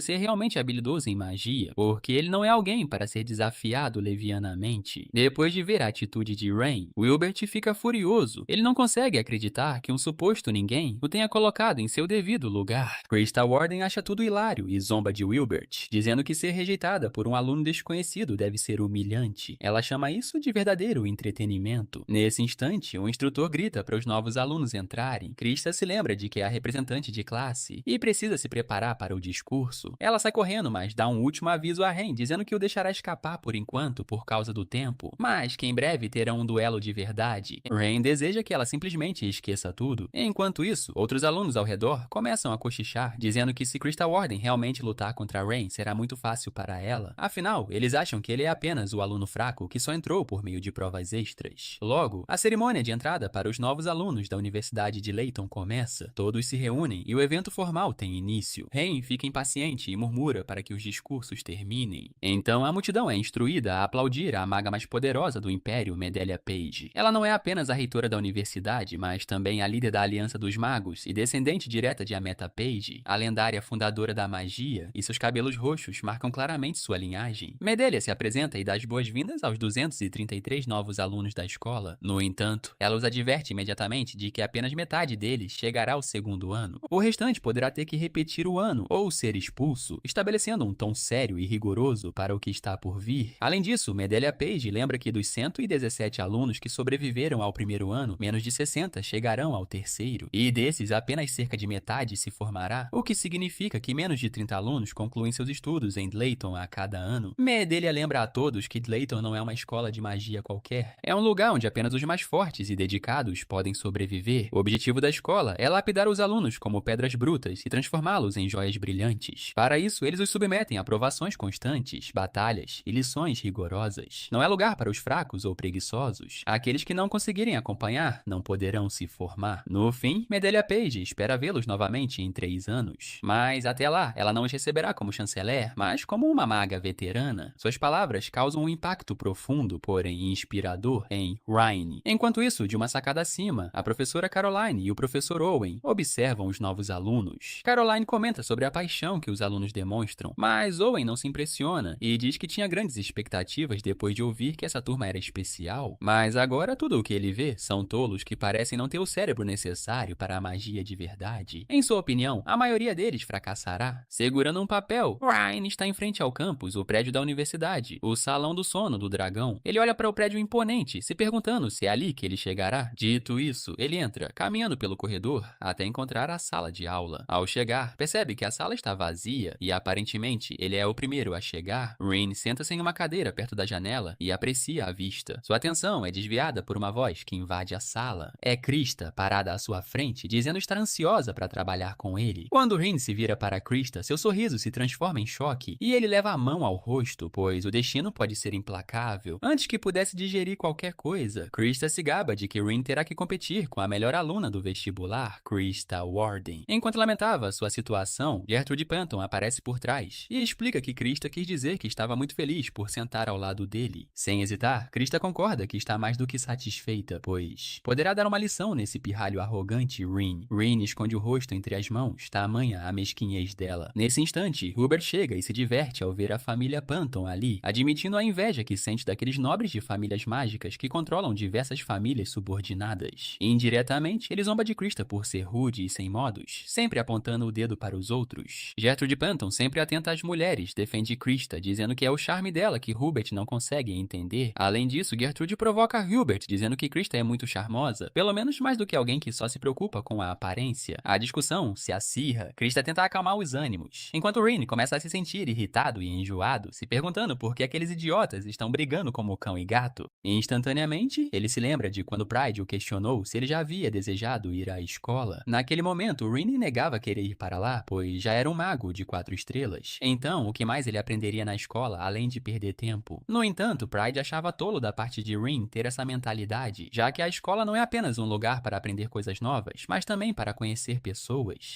ser realmente habilidoso em magia, porque ele não é alguém para ser desafiado levianamente. Depois de ver a atitude de Rain, Wilbert fica furioso. Ele não consegue acreditar que um suposto ninguém o tenha colocado em seu devido lugar. Krista Warden acha tudo hilário e zomba de Wilbert, dizendo que ser rejeitada por um aluno desconhecido deve ser humilhante. Ela chama isso de verdadeiro entretenimento. Nesse instante, o instrutor grita para os novos alunos entrarem. Krista se lembra de que é a representante de classe e precisa se preparar para o discurso. Ela sai correndo, mas dá um último aviso a Ren, dizendo que o deixará escapar por enquanto por causa do tempo, mas que em breve terão um duelo de verdade. Ren deseja que ela simplesmente esqueça tudo. Enquanto isso, outros alunos ao redor começam a cochichar, dizendo que se Krista Warden realmente lutar contra Ren, será muito fácil para ela. Afinal, eles acham que ele é apenas o aluno fraco que só entrou por meio de provas extras. Logo, a cerimônia de entrada para os novos alunos da Universidade de Layton começa. Todos se reúnem e o evento formal tem início. Ren fica impaciente e murmura para que os discursos terminem. Então a multidão é instruída a aplaudir a maga mais poderosa do Império, Medelia Page. Ela não é apenas a reitora da universidade, mas também a líder da Aliança dos Magos e descendente direta de Ameta Page, a lendária fundadora da magia, e seus cabelos roxos marcam claramente sua linhagem. Medelia se apresenta e dá as boas-vindas aos 233 novos alunos da escola. No entanto, ela os adverte imediatamente de que apenas metade deles chegará ao segundo ano. O restante poderá ter que repetir o ano ou ser expulso, estabelecendo um tom sério e rigoroso para o que está por vir. Além disso, Medelia Page lembra que dos 117 alunos que sobreviveram ao primeiro ano, menos de 60 chegarão ao terceiro, e desses apenas cerca de metade se formará, o que significa que menos de 30 alunos concluem seus estudos em Layton a cada ano. Medelia lembra a todos que Layton não é uma escola de magia qualquer, é um lugar onde apenas os mais fortes e dedicados podem sobreviver. O objetivo da escola é lapidar os alunos como pedras brutas e transformá-los em joias brilhantes. Para isso, eles os submetem a provações constantes, batalhas e lições rigorosas. Não é lugar para os fracos ou preguiçosos. Aqueles que não conseguirem acompanhar não poderão se formar. No fim, Medelia Page espera vê-los novamente em 3 anos. Mas até lá, ela não os receberá como chanceler, mas como uma maga veterana. Suas palavras causam um impacto profundo, porém inspirador, em Ryan. Enquanto isso, de uma sacada acima, a professora Caroline e o professor Owen observam os novos alunos. Caroline comenta sobre a paixão que os alunos demonstram, mas Owen não se impressiona e diz que tinha grandes expectativas depois de ouvir que essa turma era especial. Mas agora tudo o que ele vê são tolos que parecem não ter o cérebro necessário para a magia de verdade. Em sua opinião, a maioria deles fracassará. Segurando um papel, Ryan está em frente ao campus, o prédio da universidade, o salão do sono do dragão. Ele olha para o prédio imponente, se perguntando se é ali que ele chegará. Dito isso, ele entra, caminhando pelo corredor até encontrar a sala de aula. Ao chegar, percebe que a sala está vazia e aparentemente ele é o primeiro a chegar. Rin senta-se em uma cadeira perto da janela e aprecia a vista. Sua atenção é desviada por uma voz que invade a sala. É Krista, parada à sua frente, dizendo estar ansiosa para trabalhar com ele. Quando Rin se vira para Krista, seu sorriso se transforma em choque e ele leva a mão ao rosto, pois o destino pode ser implacável. Antes que pudesse digerir qualquer coisa, Krista se gaba de que Rin terá que competir com a melhor aluna do vestibular, Krista Warden. Enquanto lamentava sua situação, Gertrude Panton aparece por trás e explica que Krista quis dizer que estava muito feliz por sentar ao lado dele. Sem hesitar, Krista concorda que está mais do que satisfeita, pois poderá dar uma lição nesse pirralho arrogante Rin. Rin esconde o rosto entre as mãos, tamanha a mesquinhez dela. Nesse instante, Hubert chega e se diverte ao ver a família Panton ali, admitindo a inveja que sente daqueles nobres de famílias mágicas que controlam diversas famílias subordinadas. Indiretamente, ele zomba de Krista por ser rude e sem modos, sempre apontando o dedo para os outros. Gertrude Panton, sempre atenta às mulheres, defende Krista, dizendo que é o charme dela que Hubert não consegue entender. Além disso, Gertrude provoca Hubert, dizendo que Krista é muito charmosa, pelo menos mais do que alguém que só se preocupa com a aparência. A discussão se acirra, Krista tenta acalmar os ânimos, enquanto Rin começa a se sentir irritado e enjoado, se perguntando por que aqueles idiotas estão brigando como cão e gato. Instantaneamente, ele se lembra de quando Pride o questionou se ele já havia desejado ir à escola. Naquele momento, Rin negava querer ir para lá, pois já era um mago de 4 estrelas. Então, o que mais ele aprenderia na escola, além de perder tempo? No entanto, Pride achava tolo da parte de Rin ter essa mentalidade, já que a escola não é apenas um lugar para aprender coisas novas, mas também para para conhecer pessoas.